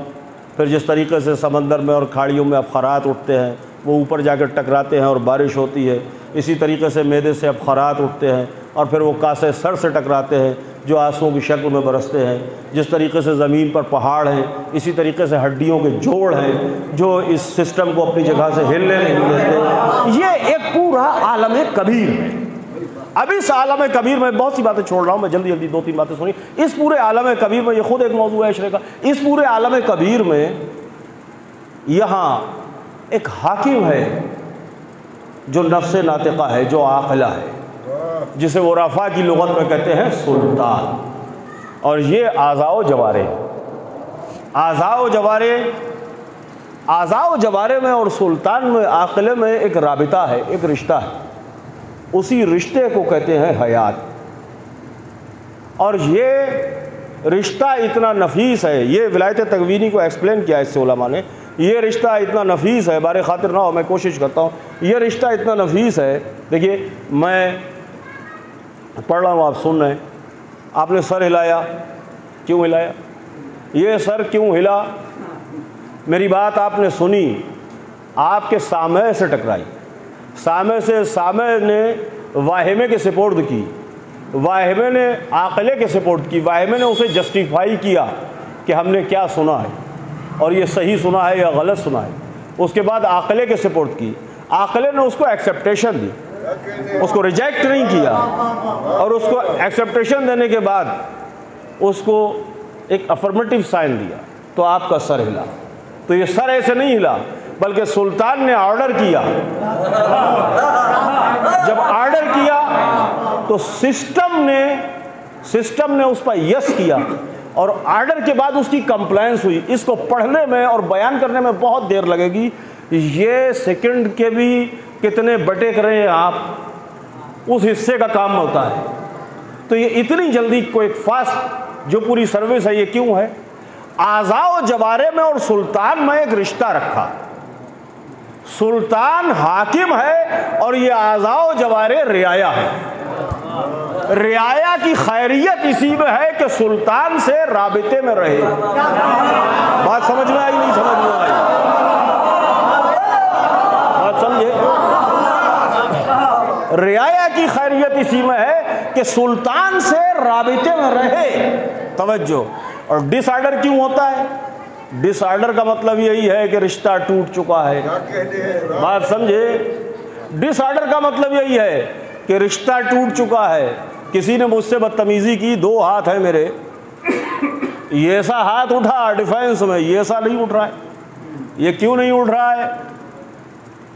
پھر جس طریقے سے سمندر میں اور کھاڑیوں میں ابخارات اٹھتے ہیں وہ اوپر جا کے ٹکراتے ہیں اور بارش ہوتی ہے، اسی طریقے سے معدے سے ابخارات اٹھتے ہیں اور پھر وہ کاسے سر سے ٹکراتے ہیں جو آنسوؤں کی شکل میں برستے ہیں۔ جس طریقے سے زمین پر پہاڑ ہیں، اسی طریقے سے ہڈیوں کے جوڑ ہیں جو اس سسٹم کو اپنی جگہ سے ہلنے نہیں دیتے۔ یہ ایک پورا عالم کبیر ہے۔ اب اس عالم کبیر میں بہت سی باتیں چھوڑ رہا ہوں، میں جلدی جلدی 2-3 باتیں سنی۔ اس پورے عالم کبیر میں، یہ خود ایک موضوع ہے عشرے کا، اس پورے عالم کبیر میں یہاں ایک حاکم ہے جو نفس ناطقہ ہے، جو عاقلہ ہے، جسے وہ عرفاء کی لغت میں کہتے ہیں سلطان، اور یہ اعضاء و جوارے، اعضاء و جوارے میں اور سلطان میں، عاقلے میں ایک رابطہ ہے، ایک رشتہ ہے، اسی رشتے کو کہتے ہیں حیات۔ اور یہ رشتہ اتنا نفیس ہے، یہ ولایت تکوینی کو ایکسپلین کیا اس سے علماء نے، یہ رشتہ اتنا نفیس ہے، بارے خاطر نہ ہو میں کوشش کرتا ہوں، یہ رشتہ اتنا نفیس ہے۔ دیکھیے میں پڑھ رہا ہوں، آپ سن رہے ہیں، آپ نے سر ہلایا، کیوں ہلایا؟ یہ سر کیوں ہلا؟ میری بات آپ نے سنی، آپ کے سامع سے ٹکرائی، سامع نے واہمے کے سپورٹ کی، واہمے نے عاقلے کے سپورٹ کی، واہمے نے اسے جسٹیفائی کیا کہ ہم نے کیا سنا ہے اور یہ صحیح سنا ہے یا غلط سنا ہے۔ اس کے بعد عاقلے کے سپورٹ کی، عاقلے نے اس کو ایکسیپٹیشن دی، اس کو ریجیکٹ نہیں کیا، اور اس کو ایکسیپٹیشن دینے کے بعد اس کو ایک افرمیٹیو سائن دیا، تو آپ کا سر ہلا۔ تو یہ سر ایسے نہیں ہلا، بلکہ سلطان نے آرڈر کیا۔ جب آرڈر کیا تو سسٹم نے اس پر یس کیا، اور آرڈر کے بعد اس کی کمپلائنس ہوئی۔ اس کو پڑھنے میں اور بیان کرنے میں بہت دیر لگے گی، یہ سیکنڈ کے بھی کتنے بٹے کریں آپ، اس حصے کا کام ہوتا ہے۔ تو یہ اتنی جلدی کوئی فاسٹ جو پوری سروس ہے، یہ کیوں ہے؟ اعضاء و جوارے میں اور سلطان میں ایک رشتہ رکھا۔ سلطان حاکم ہے اور یہ اعضاء و جوارے رعایا ہے۔ رعایا کی خیریت اسی میں ہے کہ سلطان سے رابطے میں رہے۔ بات سمجھ میں آئی نہیں سمجھ میں آئی؟ بات سمجھے؟ رعایا کی خیریت اسی میں ہے کہ سلطان سے رابطے میں رہے۔ توجہ۔ اور ڈس آرڈر کیوں ہوتا ہے؟ ڈس آرڈر کا مطلب یہی ہے کہ رشتہ ٹوٹ چکا ہے۔ بات سمجھے؟ ڈس آرڈر کا مطلب یہی ہے کہ رشتہ ٹوٹ چکا ہے۔ کسی نے مجھ سے بدتمیزی کی، 2 ہاتھ ہیں میرے، یہ ایسا ہاتھ اٹھا ڈیفینس میں، یہ ایسا نہیں اٹھ رہا ہے۔ یہ کیوں نہیں اٹھ رہا ہے؟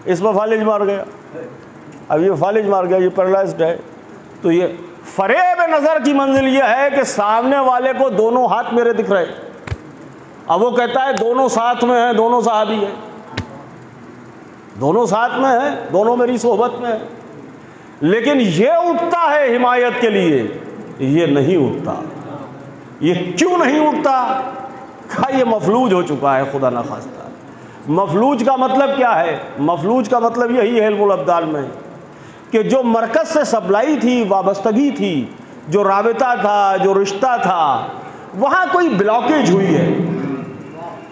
اس پر فالج مار گیا، اب یہ فالج مار گیا، یہ پیرالائزڈ ہے۔ تو یہ فریب نظر کی منزل یہ ہے کہ سامنے والے کو دونوں ہاتھ میرے دکھ رہے، اب وہ کہتا ہے دونوں ساتھ میں ہیں، دونوں صحابی ہیں، دونوں ساتھ میں ہیں، دونوں میری صحبت میں ہیں، لیکن یہ اٹھتا ہے حمایت کے لیے، یہ نہیں اٹھتا۔ یہ کیوں نہیں اٹھتا؟ کہا یہ مفلوج ہو چکا ہے، خدا نہ خواستہ۔ مفلوج کا مطلب کیا ہے؟ مفلوج کا مطلب یہی ہے علم الابدال میں کہ جو مرکز سے سپلائی تھی، وابستگی تھی، جو رابطہ تھا، جو رشتہ تھا، وہاں کوئی بلاکیج ہوئی ہے۔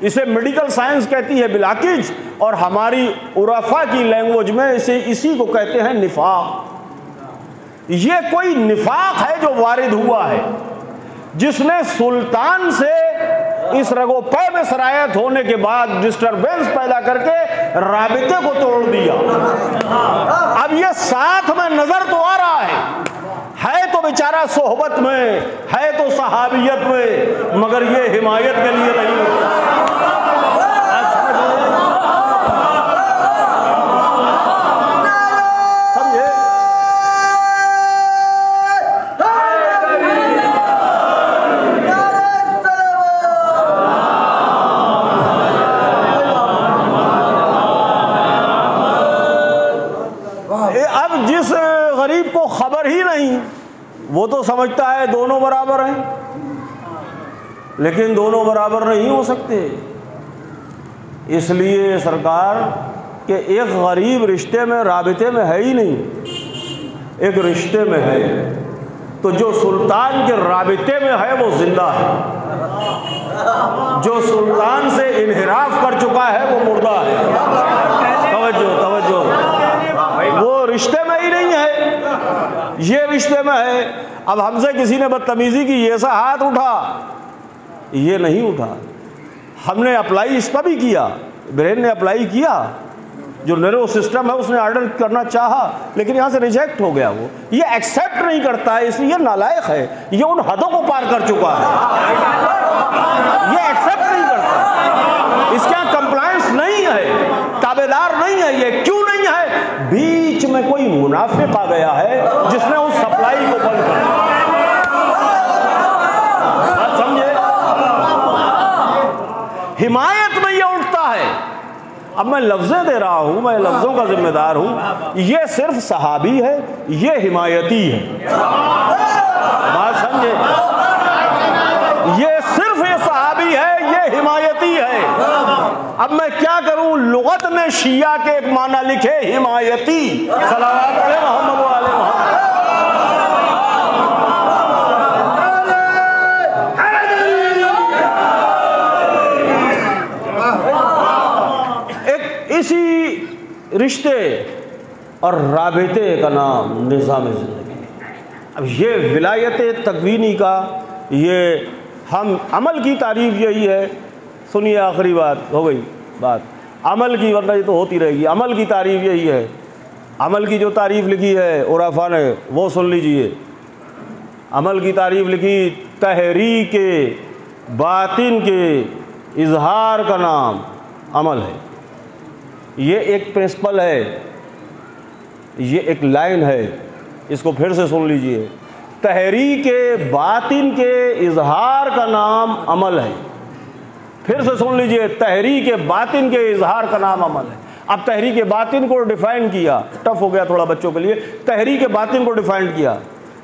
اسے میڈیکل سائنس کہتی ہے بلاکیج، اور ہماری عرفاء کی لینگویج میں اسی کو کہتے ہیں نفاق۔ یہ کوئی نفاق ہے جو وارد ہوا ہے، جس نے سلطان سے اس رگو پے میں سرایت ہونے کے بعد ڈسٹربنس پیدا کر کے رابطے کو توڑ دیا۔ اب یہ ساتھ میں نظر تو آ رہا ہے تو بیچارہ صحبت میں ہے، تو صحابیت میں، مگر یہ حمایت کے لیے نہیں۔ اب جس غریب کو خبر ہی نہیں، وہ تو سمجھتا ہے دونوں برابر ہیں، لیکن دونوں برابر نہیں ہو سکتے۔ اس لیے سرکار کہ ایک غریب رشتے میں رابطے میں ہے ہی نہیں، ایک رشتے میں ہے، تو جو سلطان کے رابطے میں ہے وہ زندہ ہے، جو سلطان سے انحراف کر چکا ہے وہ مردہ ہے۔ توجہ، وہ رشتے میں ہی نہیں ہے، یہ رشتے میں ہے۔ اب ہم سے کسی نے بدتمیزی کی، ایسا ہاتھ اٹھا، یہ نہیں اٹھا۔ ہم نے اپلائی اس کا بھی کیا، برین نے اپلائی کیا، جو نیرو سسٹم ہے اس نے آرڈر کرنا چاہا لیکن یہاں سے ریجیکٹ ہو گیا۔ وہ یہ ایکسیپٹ نہیں کرتا ہے، اس لیے نالائق ہے، یہ ان حدوں کو پار کر چکا ہے، یہ ایکسیپٹ نہیں کرتا، اس کے یہاں کمپلائنس نہیں ہے، تابعدار نہیں ہے۔ یہ کیوں نہیں ہے؟ بیچ میں کوئی منافق آ گیا ہے جس نے اس سپلائی کو بند کر دیا۔ بات سمجھے؟ حمایت میں یہ اٹھتا ہے۔ اب میں لفظیں دے رہا ہوں، میں لفظوں کا ذمہ دار ہوں، یہ صرف صحابی ہے، یہ حمایتی ہے۔ بات سمجھے؟ یہ صرف یہ صحابی ہے، یہ حمایتی ہے۔ اب میں کیا کروں؟ لغت نے شیعہ کے ایک معنی لکھے حمایتی، صلوات علی محمد و آل محمد۔ اسی رشتے اور رابطے کا نام نظام زندگی۔ اب یہ ولایت تکوینی کا، یہ ہم عمل کی تعریف یہی ہے۔ سنیے، آخری بات ہو گئی بات عمل کی، ورنہ یہ تو ہوتی رہے گی۔ عمل کی تعریف یہی ہے، عمل کی جو تعریف لکھی ہے عرفا نے وہ سن لیجئے۔ عمل کی تعریف لکھی، تحریک باطن کے اظہار کا نام عمل ہے۔ یہ ایک پرنسپل ہے، یہ ایک لائن ہے، اس کو پھر سے سن لیجئے۔ تحریک باطن کے اظہار کا نام عمل ہے۔ پھر سے سن لیجئے، تحریک باطن کے اظہار کا نام عمل ہے۔ اب تحریک باطن کو ڈیفائن کیا، ٹف ہو گیا تھوڑا بچوں کے لیے۔ تحریک باطن کو ڈیفائن کیا،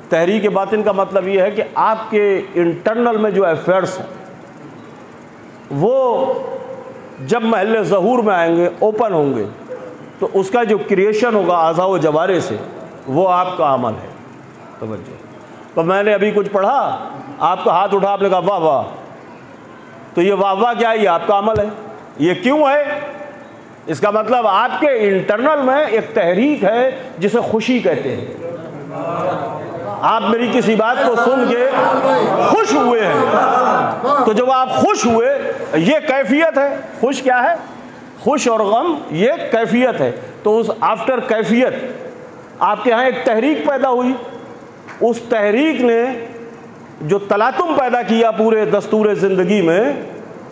تحریک باطن کا مطلب یہ ہے کہ آپ کے انٹرنل میں جو افیئرس ہیں وہ جب محل ظہور میں آئیں گے، اوپن ہوں گے، تو اس کا جو کریشن ہوگا اعضاء و جوارح سے، وہ آپ کا عمل ہے۔ توجہ، تو میں نے ابھی کچھ پڑھا، آپ کا ہاتھ اٹھا، آپ نے کہا واہ واہ، تو یہ واہ واہ کیا ہے؟ یہ آپ کا عمل ہے۔ یہ کیوں ہے؟ اس کا مطلب آپ کے انٹرنل میں ایک تحریک ہے جسے خوشی کہتے ہیں۔ آپ میری کسی بات کو سن کے خوش ہوئے ہیں، تو جب آپ خوش ہوئے، یہ کیفیت ہے۔ خوش کیا ہے؟ خوش اور غم یہ کیفیت ہے۔ تو اس آفٹر کیفیت آپ کے ہاں ایک تحریک پیدا ہوئی، اس تحریک نے جو تلاطم پیدا کیا پورے دستور زندگی میں،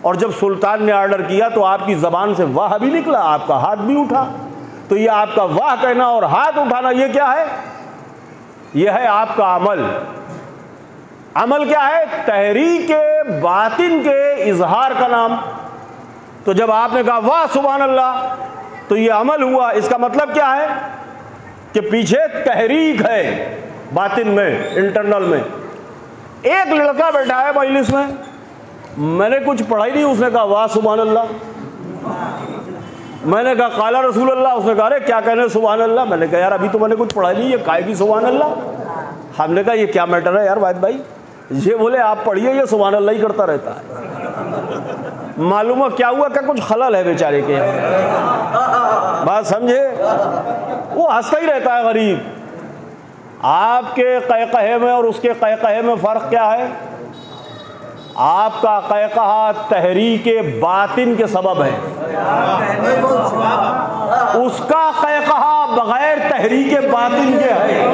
اور جب سلطان نے آرڈر کیا تو آپ کی زبان سے واہ بھی نکلا، آپ کا ہاتھ بھی اٹھا۔ تو یہ آپ کا واہ کہنا اور ہاتھ اٹھانا، یہ کیا ہے؟ یہ ہے آپ کا عمل۔ عمل کیا ہے؟ تحریک باطن کے اظہار کا نام۔ تو جب آپ نے کہا واہ سبحان اللہ، تو یہ عمل ہوا۔ اس کا مطلب کیا ہے؟ کہ پیچھے تحریک ہے باطن میں، انٹرنل میں۔ ایک لڑکا بیٹھا ہے مجلس میں نے کچھ پڑھا ہی نہیں، اس نے کہا واہ سبحان اللہ۔ میں نے کہا قال رسول اللہ، اس نے کہا ارے کیا کہنے سبحان اللہ۔ میں نے کہا یار ابھی تو میں نے کچھ پڑھا نہیں، یہ کائے کی سبحان اللہ؟ ہم نے کہا یہ کیا میٹر ہے یار واحد بھائی؟ یہ بولے آپ پڑھیے، یہ سبحان اللہ ہی کرتا رہتا ہے۔ معلوم ہے کیا ہوا کہ کچھ خلل ہے بیچارے کے یہاں۔ بات سمجھے؟ وہ ہنستا ہی رہتا ہے غریب۔ آپ کے قہقہے میں اور اس کے قہقہے میں فرق کیا ہے؟ آپ کا قہقہہ تحریک باطن کے سبب ہے، اس کا قہقہہ بغیر تحریک باطن کے ہے۔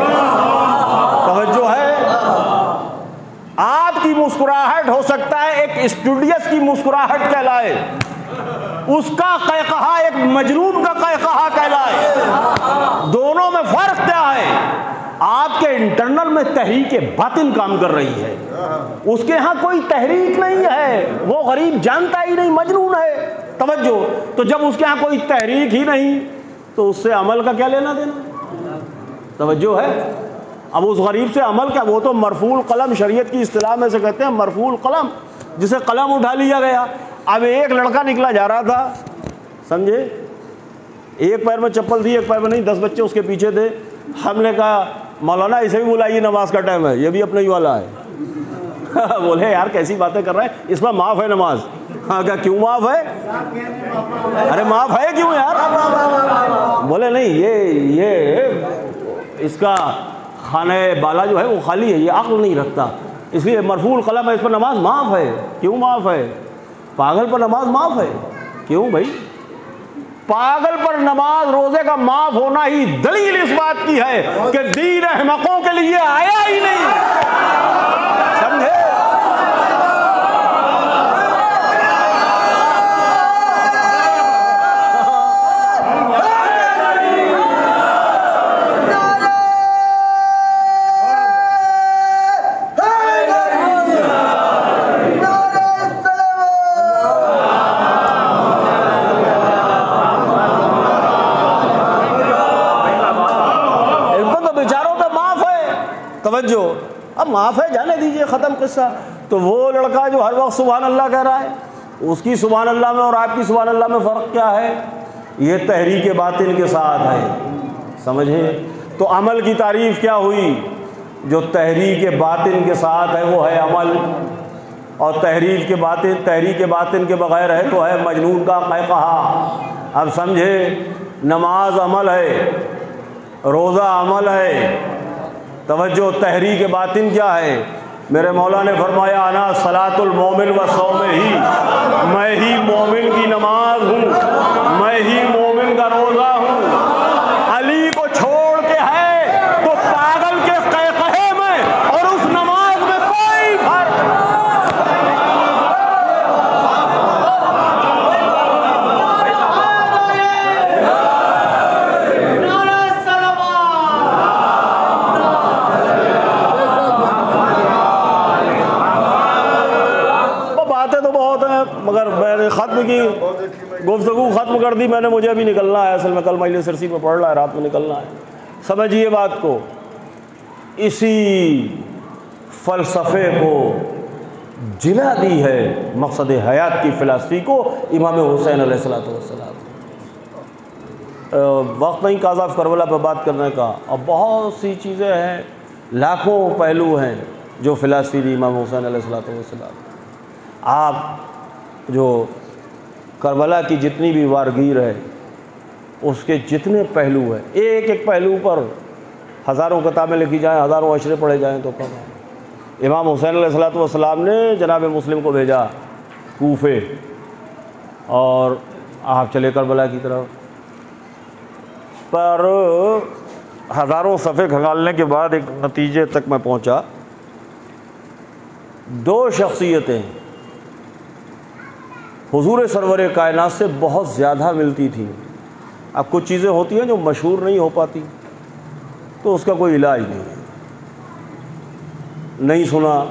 توجہ ہے؟ آپ کی مسکراہٹ ہو سکتا ہے ایک اسٹوڈیس کی مسکراہٹ کہلائے، اس کا قہقہہ ایک مجنون کا قہقہہ کہلائے۔ دونوں میں فرق کیا ہے؟ آپ کے انٹرنل میں تحریک باطن کام کر رہی ہے، اس کے ہاں کوئی تحریک نہیں ہے، وہ غریب جانتا ہی نہیں، مجنون ہے۔ توجہ، تو جب اس کے ہاں کوئی تحریک ہی نہیں تو اس سے عمل کا کیا لینا دینا؟ توجہ ہے؟ اب اس غریب سے عمل کیا؟ وہ تو مرفوع القلم، شریعت کی اصطلاح میں سے کہتے ہیں مرفوع القلم، جسے قلم اٹھا لیا گیا۔ اب ایک لڑکا نکلا جا رہا تھا، سمجھے، ایک پیر میں چپل تھی ایک پیر میں نہیں، 10 بچے اس کے پیچھے تھے۔ ہم نے کہا مولانا اسے بھی بلائیے، نماز کا ٹائم ہے، یہ بھی اپنے ہی والا ہے۔ بولے یار کیسی باتیں کر رہے ہیں، اس میں معاف ہے نماز؟ ہاں کیا کیوں معاف ہے؟ ارے معاف ہے کیوں یار؟ بولے نہیں، یہ اس کا خانہ بالا جو ہے وہ خالی ہے، یہ عقل نہیں رکھتا، اس لیے مرفوع القلم ہے، اس پر نماز معاف ہے۔ کیوں معاف ہے؟ پاگل پر نماز معاف ہے؟ کیوں بھائی؟ پاگل پر نماز روزے کا معاف ہونا ہی دلیل اس بات کی ہے کہ دین احمقوں کے لیے آیا ہی نہیں، سمجھے؟ توجہ، اب معاف ہے جانے دیجئے، ختم قصہ۔ تو وہ لڑکا جو ہر وقت سبحان اللہ کہہ رہا ہے، اس کی سبحان اللہ میں اور آپ کی سبحان اللہ میں فرق کیا ہے؟ یہ تحریک باطن کے ساتھ ہے، سمجھے؟ تو عمل کی تعریف کیا ہوئی؟ جو تحریک باطن کے ساتھ ہے وہ ہے عمل، اور تحریک باطن کے بغیر ہے تو ہے مجنون کا قہقہا۔ اب سمجھے؟ نماز عمل ہے، روزہ عمل ہے، توجہ، تحریک باطن کیا ہے؟ میرے مولا نے فرمایا انا صلاۃ المومن و صوم ہی، میں ہی مومن کی نماز ہوں، میں ہی مومن کا روزہ ہوں۔ علی کو چھوڑ کے ہے تو پاگل کے قہقہے میں اور اس نماز میں کوئی فرق نہیں۔ مگر میں نے ختم کی، گفتگو ختم کر دی میں نے، مجھے بھی نکلنا ہے، اصل میں کل مجلس سرسی میں پڑھ رہا ہے، رات میں نکلنا ہے۔ سمجھیے بات کو، اسی فلسفے کو جلا دی ہے مقصد حیات کی فلسفی کو امام حسین علیہ السلام۔ وقت نہیں قاذف کربلا پہ بات کرنے کا، اب بہت سی چیزیں ہیں، لاکھوں پہلو ہیں جو فلسفی دی امام حسین علیہ السلام۔ آپ جو کربلا کی جتنی بھی وارگیر ہے اس کے جتنے پہلو ہیں، ایک ایک پہلو پر ہزاروں کتابیں لکھی جائیں، ہزاروں اشرے پڑھے جائیں تو کم ہے۔ امام حسین علیہ السلام نے جناب مسلم کو بھیجا کوفے، اور آپ چلے کربلا کی طرف، پر ہزاروں صفحے کھنگالنے کے بعد ایک نتیجے تک میں پہنچا۔ دو شخصیتیں حضور سرور کائنات سے بہت زیادہ ملتی تھیں۔ اب کچھ چیزیں ہوتی ہیں جو مشہور نہیں ہو پاتی تو اس کا کوئی علاج نہیں ہے، نہیں سنا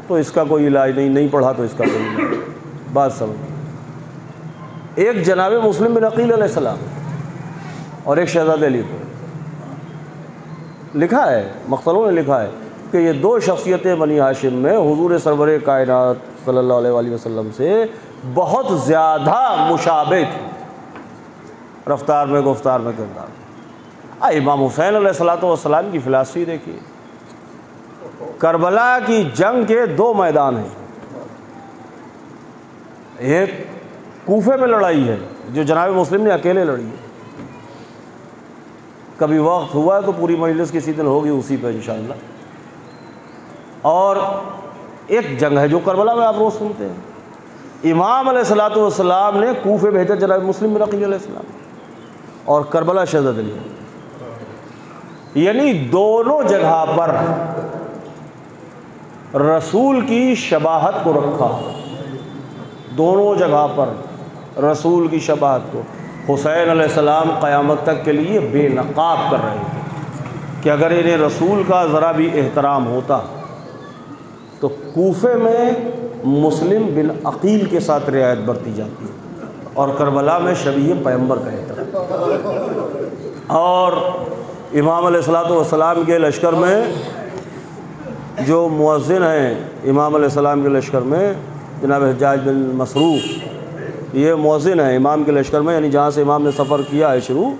تو اس کا کوئی علاج نہیں، نہیں پڑھا تو اس کا کوئی علاج نہیں۔ بات سمجھ، ایک جناب مسلم بن عقیل علیہ السلام اور ایک شہزادہ علی کو لکھا ہے، مختلوں نے لکھا ہے کہ یہ دو شخصیتیں بنی ہاشم میں حضور سرور کائنات صلی اللہ علیہ وآلہ وسلم سے بہت زیادہ مشابہ تھی، رفتار میں، گفتار میں، کردار میں۔ امام حسین علیہ السلام کی فلسفی دیکھیے، کربلا کی جنگ کے دو میدان ہیں، ایک کوفے میں لڑائی ہے جو جناب مسلم نے اکیلے لڑی ہے، کبھی وقت ہوا ہے تو پوری مجلس کسی دن ہوگی اسی پہ انشاءاللہ، اور ایک جنگ ہے جو کربلا میں آپ روز سنتے ہیں۔ امام علیہ السلام نے کوفے بھیجا جناب مسلم بن عقیل علیہ السلام، اور کربلا شہزادہ علی، یعنی دونوں جگہ پر رسول کی شباہت کو رکھا، دونوں جگہ پر رسول کی شباہت کو۔ حسین علیہ السلام قیامت تک کے لیے بے نقاب کر رہے تھے کہ اگر انہیں رسول کا ذرا بھی احترام ہوتا تو کوفے میں مسلم بن عقیل کے ساتھ رعایت برتی جاتی ہے، اور کربلا میں شبیہ پیغمبر کا احترام۔ اور امام علیہ السلام کے لشکر میں جو مؤذن ہیں، امام علیہ السلام کے لشکر میں جناب حجاج بن مسروق، یہ مؤذن ہیں امام کے لشکر میں، یعنی جہاں سے امام نے سفر کیا ہے شروع،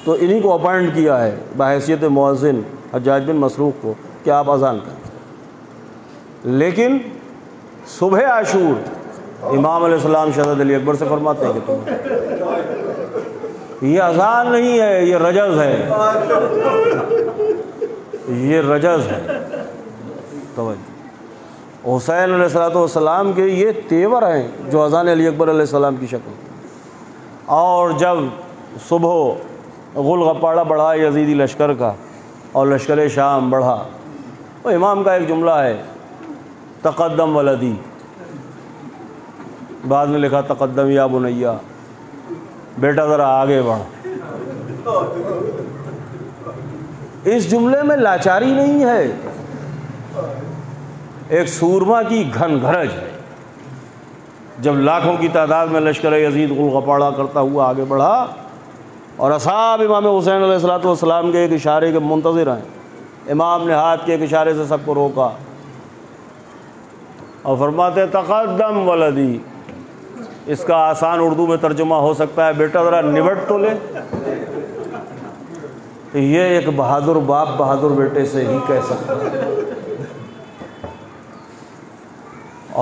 تو انہی کو اپائنٹ کیا ہے بحیثیت مؤذن حجاج بن مسروق کو کہ آپ اذان کریں، لیکن صبح عاشور امام علیہ السلام شہزادہ علی اکبر سے فرماتے ہیں کہ تم یہ اذان نہیں ہے، یہ رجز ہے، یہ رجز ہے۔ توجہ، حسین علیہ السلام کے یہ تیور ہیں جو اذان علی اکبر علیہ السلام کی شکل۔ اور جب صبح غل غپاڑہ بڑھا یزیدی لشکر کا اور لشکر شام بڑھا، وہ امام کا ایک جملہ ہے تقدم ولدی، بعد میں لکھا تقدم یا بنیا، بیٹا ذرا آگے بڑھ۔ اس جملے میں لاچاری نہیں ہے، ایک سورما کی گھن گھرج ہے۔ جب لاکھوں کی تعداد میں لشکر یزید غل غپاڑہ کرتا ہوا آگے بڑھا اور اصحاب امام حسین علیہ السلام کے ایک اشارے کے منتظر ہیں، امام نے ہاتھ کے ایک اشارے سے سب کو روکا اور فرماتے تقدم ولدی، اس کا آسان اردو میں ترجمہ ہو سکتا ہے بیٹا ذرا نبٹ تو لے۔ تو یہ ایک بہادر باپ بہادر بیٹے سے ہی کہہ سکتا ہے۔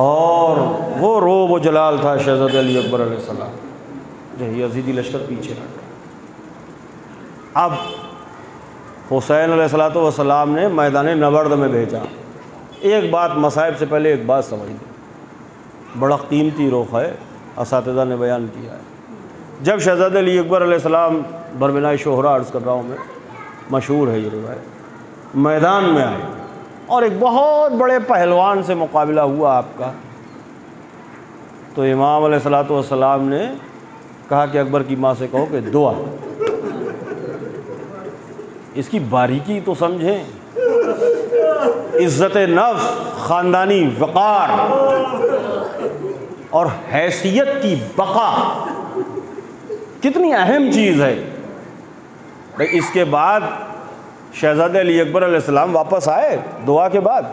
اور وہ روب و جلال تھا شہزادہ علی اکبر علیہ السلام، جو یزیدی لشکر پیچھے ہٹا۔ اب حسین علیہ السلام نے میدان نبرد میں بھیجا۔ ایک بات مصائب سے پہلے ایک بات سمجھ لیں، بڑا قیمتی رخ ہے، اساتذہ نے بیان کیا ہے۔ جب شہزادہ علی اکبر علیہ السلام بربنائے شہرہ عرض کر رہا ہوں میں، مشہور ہے یہ روایت، میدان میں آئے اور ایک بہت بڑے پہلوان سے مقابلہ ہوا آپ کا، تو امام علیہ السلام نے کہا کہ اکبر کی ماں سے کہو کہ دعا، اس کی باریکی تو سمجھیں، عزت نفس، خاندانی وقار اور حیثیت کی بقا کتنی اہم چیز ہے۔ اس کے بعد شہزادہ علی اکبر علیہ السلام واپس آئے دعا کے بعد،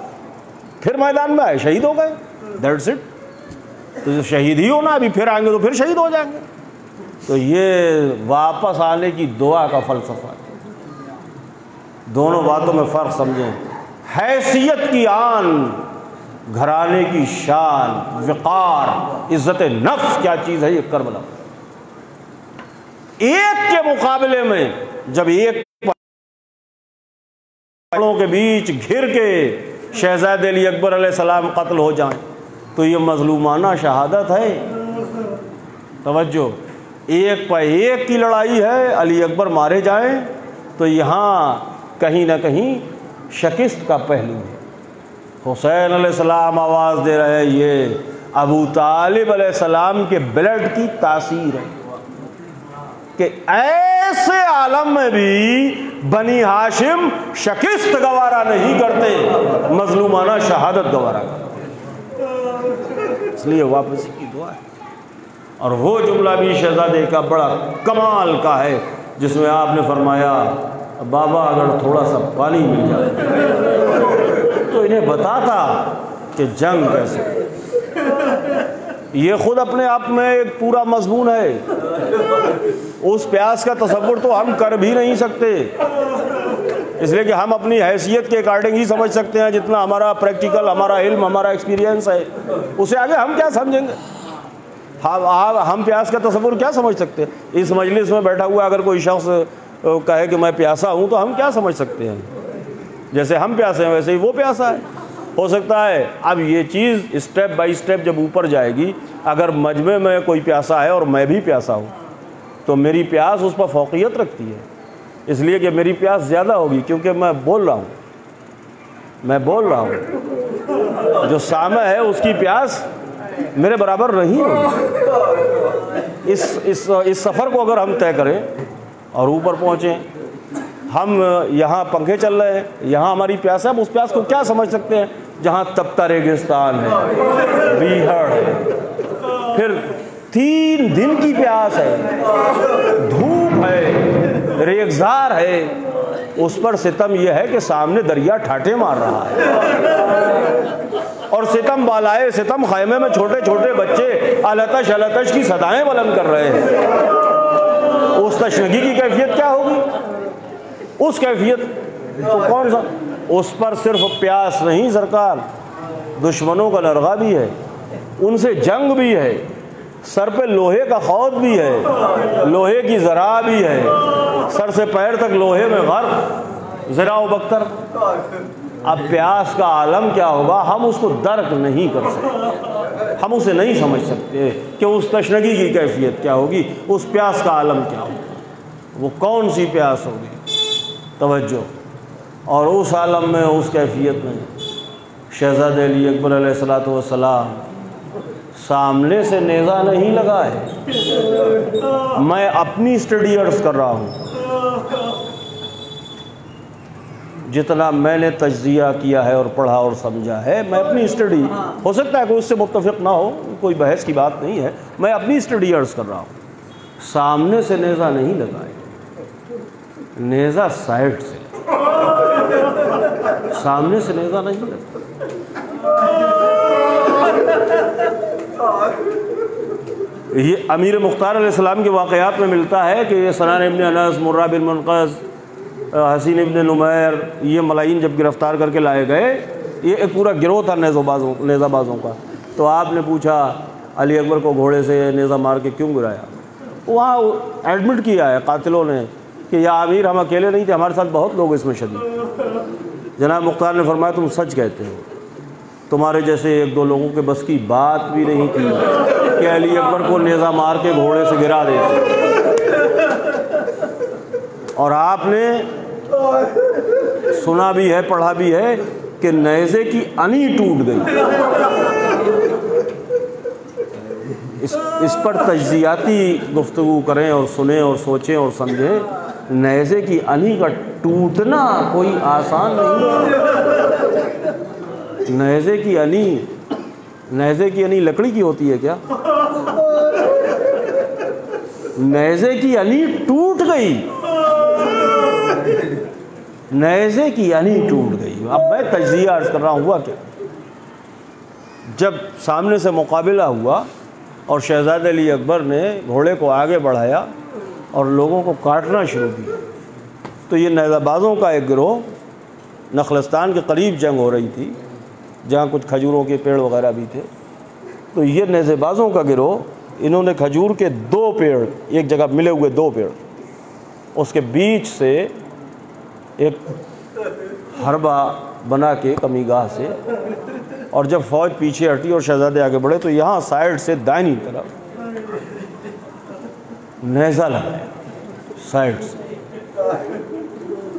پھر میدان میں آئے، شہید ہو گئے، دیٹس اٹ۔ تو شہید ہی ہونا، ابھی پھر آئیں گے تو پھر شہید ہو جائیں گے۔ تو یہ واپس آنے کی دعا کا فلسفہ ہے۔ دونوں باتوں میں فرق سمجھیں، حیثیت کی آن، گھرانے کی شان، وقار، عزت نفس کیا چیز ہے یہ کربلا۔ ایک کے مقابلے میں جب ایک پہاڑوں کے بیچ گھر کے شہزادہ علی اکبر علیہ السلام قتل ہو جائیں تو یہ مظلومانہ شہادت ہے۔ توجہ، ایک پہ ایک کی لڑائی ہے، علی اکبر مارے جائیں تو یہاں کہیں نہ کہیں شکست کا پہلو ہے۔ حسین علیہ السلام آواز دے رہے ہیں، یہ ابو طالب علیہ السلام کے بلڈ کی تاثیر ہے کہ ایسے عالم میں بھی بنی ہاشم شکست گوارا نہیں کرتے، مظلومانہ شہادت گوارا کرتے، اس لیے واپسی کی دعا ہے۔ اور وہ جملہ بھی شہزادے کا بڑا کمال کا ہے جس میں آپ نے فرمایا بابا اگر تھوڑا سا پانی مل جائے تو انہیں بتاتا کہ جنگ کیسے۔ یہ خود اپنے آپ میں ایک پورا مضمون ہے، اس پیاس کا تصور تو ہم کر بھی نہیں سکتے، اس لیے کہ ہم اپنی حیثیت کے اکارڈنگ ہی سمجھ سکتے ہیں، جتنا ہمارا پریکٹیکل، ہمارا علم، ہمارا ایکسپیرینس ہے، اسے آگے ہم کیا سمجھیں گے؟ ہم پیاس کا تصور کیا سمجھ سکتے ہیں؟ اس مجلس میں بیٹھا ہوا اگر کوئی شخص کہے کہ میں پیاسا ہوں تو ہم کیا سمجھ سکتے ہیں؟ جیسے ہم پیاسے ہیں ویسے ہی وہ پیاسا ہے۔ ہو سکتا ہے اب یہ چیز اسٹیپ بائی اسٹیپ جب اوپر جائے گی، اگر مجمع میں کوئی پیاسا ہے اور میں بھی پیاسا ہوں تو میری پیاس اس پر فوقیت رکھتی ہے، اس لیے کہ میری پیاس زیادہ ہوگی کیونکہ میں بول رہا ہوں، جو سامع ہے اس کی پیاس میرے برابر نہیں ہوگی۔ اس سفر کو اگر ہم طے کریں اور اوپر پہنچیں، ہم یہاں پنکھے چل رہے ہیں، یہاں ہماری پیاس ہے، اب اس پیاس کو کیا سمجھ سکتے ہیں جہاں تپتا ریگستان ہے، بیہڑ ہے، پھر 3 دن کی پیاس ہے، دھوپ ہے، ریگزار ہے، اس پر ستم یہ ہے کہ سامنے دریا ٹھاٹے مار رہا ہے، اور ستم بالائے ستم خیمے میں چھوٹے چھوٹے بچے التش التش کی صدائیں بلند کر رہے ہیں۔ اس تشنگی کی کیفیت کیا ہوگی؟ اس کیفیت تو کون سا؟ اس پر صرف پیاس نہیں سرکار، دشمنوں کا لرغا بھی ہے، ان سے جنگ بھی ہے، سر پہ لوہے کا خود بھی ہے، لوہے کی ذرا بھی ہے، سر سے پیر تک لوہے میں غرق، ذرا و بکتر۔ اب پیاس کا عالم کیا ہوگا ہم اس کو درک نہیں کر سکتے، ہم اسے نہیں سمجھ سکتے کہ اس تشنگی کی کیفیت کیا ہوگی، اس پیاس کا عالم کیا ہوگا، وہ کون سی پیاس ہوگی۔ توجہ، اور اس عالم میں، اس کیفیت میں شہزادہ علی اکبر علیہ السلام سامنے سے نیزہ نہیں لگا ہے۔ میں اپنی اسٹڈی عرض کر رہا ہوں، جتنا میں نے تجزیہ کیا ہے اور پڑھا اور سمجھا ہے، میں اپنی اسٹڈی، ہو سکتا ہے کوئی اس سے متفق نہ ہو، کوئی بحث کی بات نہیں ہے، میں اپنی اسٹڈی عرض کر رہا ہوں، سامنے سے نیزہ نہیں لگا ہے، نیزہ سائڈ سے، سامنے سے نیزہ نہیں لگا۔ یہ امیر مختار علیہ السلام کے واقعات میں ملتا ہے کہ یہ سنان ابن انس، مرہ بن منقذ، حسین ابن نمیر، یہ ملائی جب گرفتار کر کے لائے گئے، یہ ایک پورا گروہ تھا نیزہ بازوں کا، تو آپ نے پوچھا علی اکبر کو گھوڑے سے نیزہ مار کے کیوں گرایا؟ وہاں ایڈمٹ کیا ہے قاتلوں نے کہ یا امیر ہم اکیلے نہیں تھے، ہمارے ساتھ بہت لوگ اس میں شریک۔ جناب مختار نے فرمایا تم سچ کہتے ہو، تمہارے جیسے ایک دو لوگوں کے بس کی بات بھی نہیں تھی کہ علی اکبر کو نیزہ مار کے گھوڑے سے گرا دیتے، اور آپ نے سنا بھی ہے، پڑھا بھی ہے کہ نیزے کی انی ٹوٹ گئی۔ اس پر تجزیاتی گفتگو کریں اور سنیں اور سوچیں اور سمجھیں، نیزے کی انی کا ٹوٹنا کوئی آسان نہیں ہے۔ نیزے کی انی لکڑی کی ہوتی ہے کیا؟ نیزے کی انی ٹوٹ گئی، نیزے کی انی ٹوٹ گئی۔ اب میں تجزیہ عرض کر رہا ہوں، ہوا کیا؟ جب سامنے سے مقابلہ ہوا اور شہزادہ علی اکبر نے گھوڑے کو آگے بڑھایا اور لوگوں کو کاٹنا شروع کیا، تو یہ نیزہ بازوں کا ایک گروہ، نخلستان کے قریب جنگ ہو رہی تھی جہاں کچھ کھجوروں کے پیڑ وغیرہ بھی تھے، تو یہ نیزے بازوں کا گروہ، انہوں نے کھجور کے دو پیڑ، ایک جگہ ملے ہوئے دو پیڑ، اس کے بیچ سے ایک حربہ بنا کے کمی گاہ سے، اور جب فوج پیچھے ہٹی اور شہزادے آگے بڑھے تو یہاں سائڈ سے دائنی طرف نیزہ لگایا، سائڈ سے۔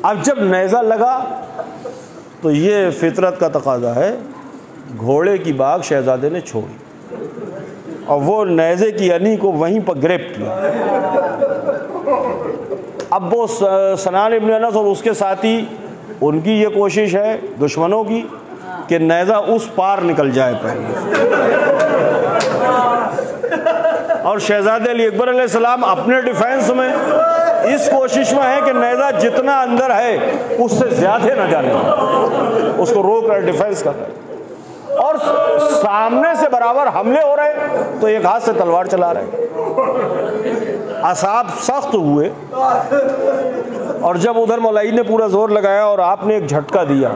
اب جب نیزہ لگا تو یہ فطرت کا تقاضا ہے، گھوڑے کی باغ شہزادے نے چھوڑی اور وہ نیزے کی انی کو وہیں پر گریپ کیا۔ اب وہ سنان ابن انس اور اس کے ساتھی، ان کی یہ کوشش ہے دشمنوں کی کہ نیزہ اس پار نکل جائے پہلے، اور شہزادہ علی اکبر علیہ السلام اپنے ڈیفینس میں اس کوشش میں ہے کہ نیزہ جتنا اندر ہے اس سے زیادہ نہ جانے، اس کو روک کر ڈیفینس کر رہے، اور سامنے سے برابر حملے ہو رہے تو ایک ہاتھ سے تلوار چلا رہے۔ اعصاب سخت ہوئے، اور جب ادھر مولائی نے پورا زور لگایا اور آپ نے ایک جھٹکا دیا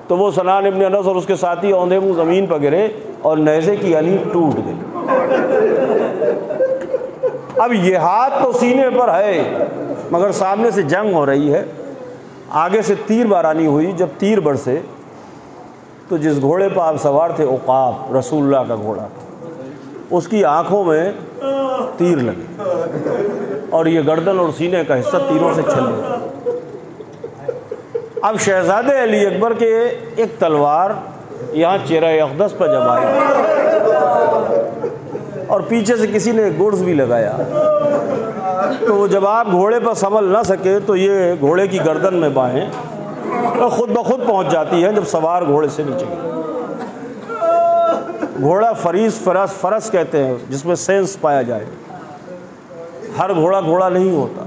تو وہ سنان ابن انس اور اس کے ساتھی اوندھے منہ زمین پر گرے اور نیزے کی انی ٹوٹ گئی۔ اب یہ ہاتھ تو سینے پر ہے مگر سامنے سے جنگ ہو رہی ہے، آگے سے تیر بارانی ہوئی، جب تیر برسے تو جس گھوڑے پر آپ سوار تھے عقاب، رسول اللہ کا گھوڑا، اس کی آنکھوں میں تیر لگے اور یہ گردن اور سینے کا حصہ تیروں سے چھلے۔ اب شہزادہ علی اکبر کے ایک تلوار یہاں چہرہ اقدس پر جب آئی اور پیچھے سے کسی نے گرز بھی لگایا، تو وہ جب آپ گھوڑے پر سنبھل نہ سکے تو یہ گھوڑے کی گردن میں بائیں خود بخود پہنچ جاتی ہے جب سوار گھوڑے سے نیچے گئے۔ گھوڑا فرس کہتے ہیں جس میں سینس پایا جائے، ہر گھوڑا گھوڑا نہیں ہوتا،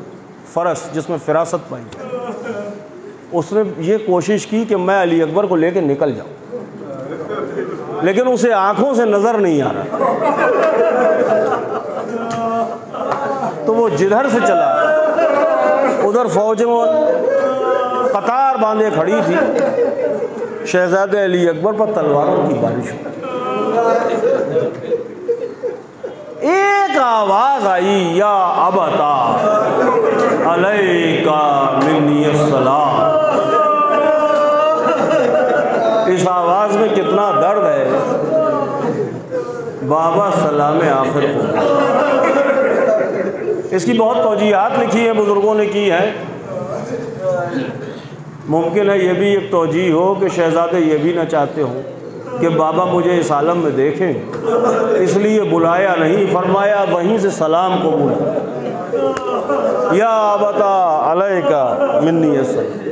فرس جس میں فراست پائی جائے۔ اس نے یہ کوشش کی کہ میں علی اکبر کو لے کے نکل جاؤں، لیکن اسے آنکھوں سے نظر نہیں آ رہا، تو وہ جدھر سے چلا ادھر قطار باندھے کھڑی تھی، شہزادے علی اکبر پر تلواروں کی بارش ہوئی۔ ایک آواز آئی، یا ابتا علیکا منی السلام۔ اس آواز میں کتنا درد ہے، بابا سلام آخر کو۔ اس کی بہت توجیحات لکھی ہیں، بزرگوں نے کی ہیں۔ ممکن ہے یہ بھی ایک توجیہ ہو کہ شہزادے یہ بھی نہ چاہتے ہوں کہ بابا مجھے اس عالم میں دیکھیں، اس لیے بلایا نہیں، فرمایا وہیں سے سلام کو بولا، یا ابتا علیکا منی السلام۔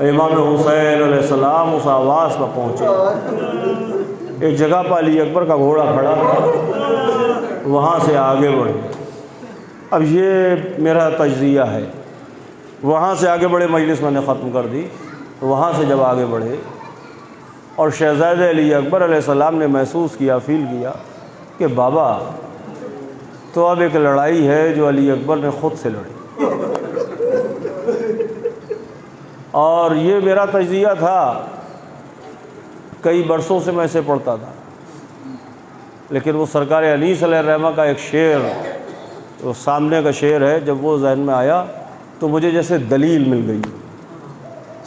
امام حسین علیہ السلام اس آواز پر پہنچے، ایک جگہ پر علی اکبر کا گھوڑا کھڑا تھا، وہاں سے آگے بڑھے۔ اب یہ میرا تجزیہ ہے، وہاں سے آگے بڑھے، مجلس میں نے ختم کر دی، وہاں سے جب آگے بڑھے اور شہزادے علی اکبر علیہ السلام نے محسوس کیا، فیل کیا کہ بابا تو اب ایک لڑائی ہے جو علی اکبر نے خود سے لڑی۔ اور یہ میرا تجزیہ تھا، کئی برسوں سے میں اسے پڑھتا تھا، لیکن وہ سرکار انیس علیہ الرحمہ کا ایک شعر، وہ سامنے کا شعر ہے، جب وہ ذہن میں آیا تو مجھے جیسے دلیل مل گئی۔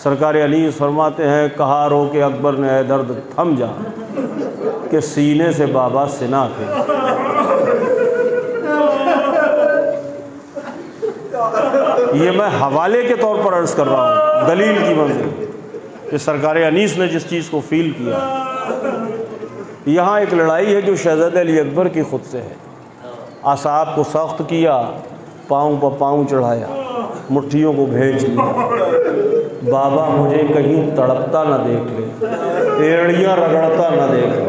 سرکار انیس فرماتے ہیں، کہا رو کہ اکبر نے اے درد تھم جا، کہ سینے سے بابا سنا تھے۔ یہ میں حوالے کے طور پر عرض کر رہا ہوں، دلیل کی منزل کہ سرکار انیس نے جس چیز کو فیل کیا۔ یہاں ایک لڑائی ہے جو شہزادہ علی اکبر کی خود سے ہے۔ اعصاب کو سخت کیا، پاؤں پر پاؤں چڑھایا، مٹھیوں کو بھیج لیا، بابا مجھے کہیں تڑپتا نہ دیکھ لے، ایڑیاں رگڑتا نہ دیکھ لے۔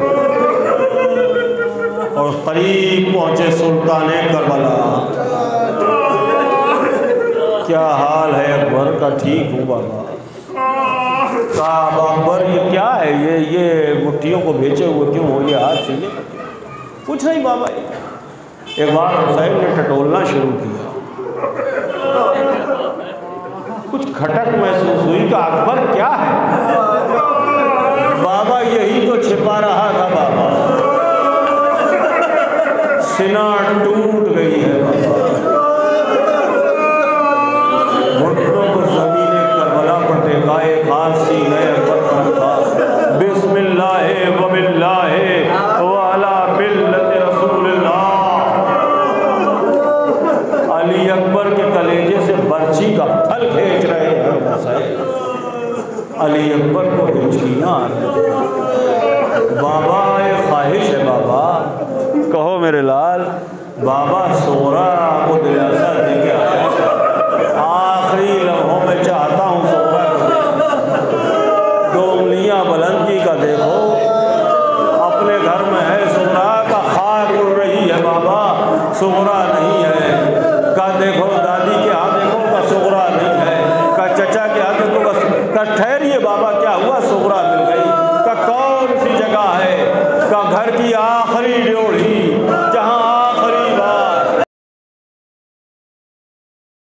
اور قریب پہنچے سلطان کربلا، کیا حال ہے اکبر کا؟ ٹھیک ہوں بابا۔ کہا اکبر یہ کیا ہے، یہ مٹھیوں کو بھیجے ہوئے کیوں ہو، یہ ہاتھ سینے پر؟ کچھ نہیں بابا۔ ایک بار حسین نے ٹٹولنا شروع کیا، کچھ کھٹک محسوس ہوئی کہ اکبر کیا ہے؟ بابا یہی تو چھپا رہا تھا بابا، سینہ ٹوٹ گئی ہے بابا، گھٹنوں کو زمین کربلا پر ٹیکا، ایک ہاتھ سینے اکبر پر تھا، بسم اللہ و باللہ وعلی ملت رسول اللہ۔ علی اکبر کے کلیجے سے برچھی کا پھل کھینچ رہے ہیں حسین، علی اکبر کو ہچکیاں آ رہی ہیں۔ بابا ایک خواہش ہے بابا، کہو میرے لال۔ بابا سغرا کو دلاسا دے کے آیا، آخری لمحوں میں چاہتا ہوں سغرا کو دیکھو، دو انگلیاں بلندی کا دیکھو، اپنے گھر میں ہے سغرا کا، خاک اڑ رہی ہے بابا، سغرا نہیں ہے۔ کا دیکھو دادی کے ہاں دیکھو، کا سغرا نہیں ہے، کا چچا کے ہاں دیکھو، کا ٹھہر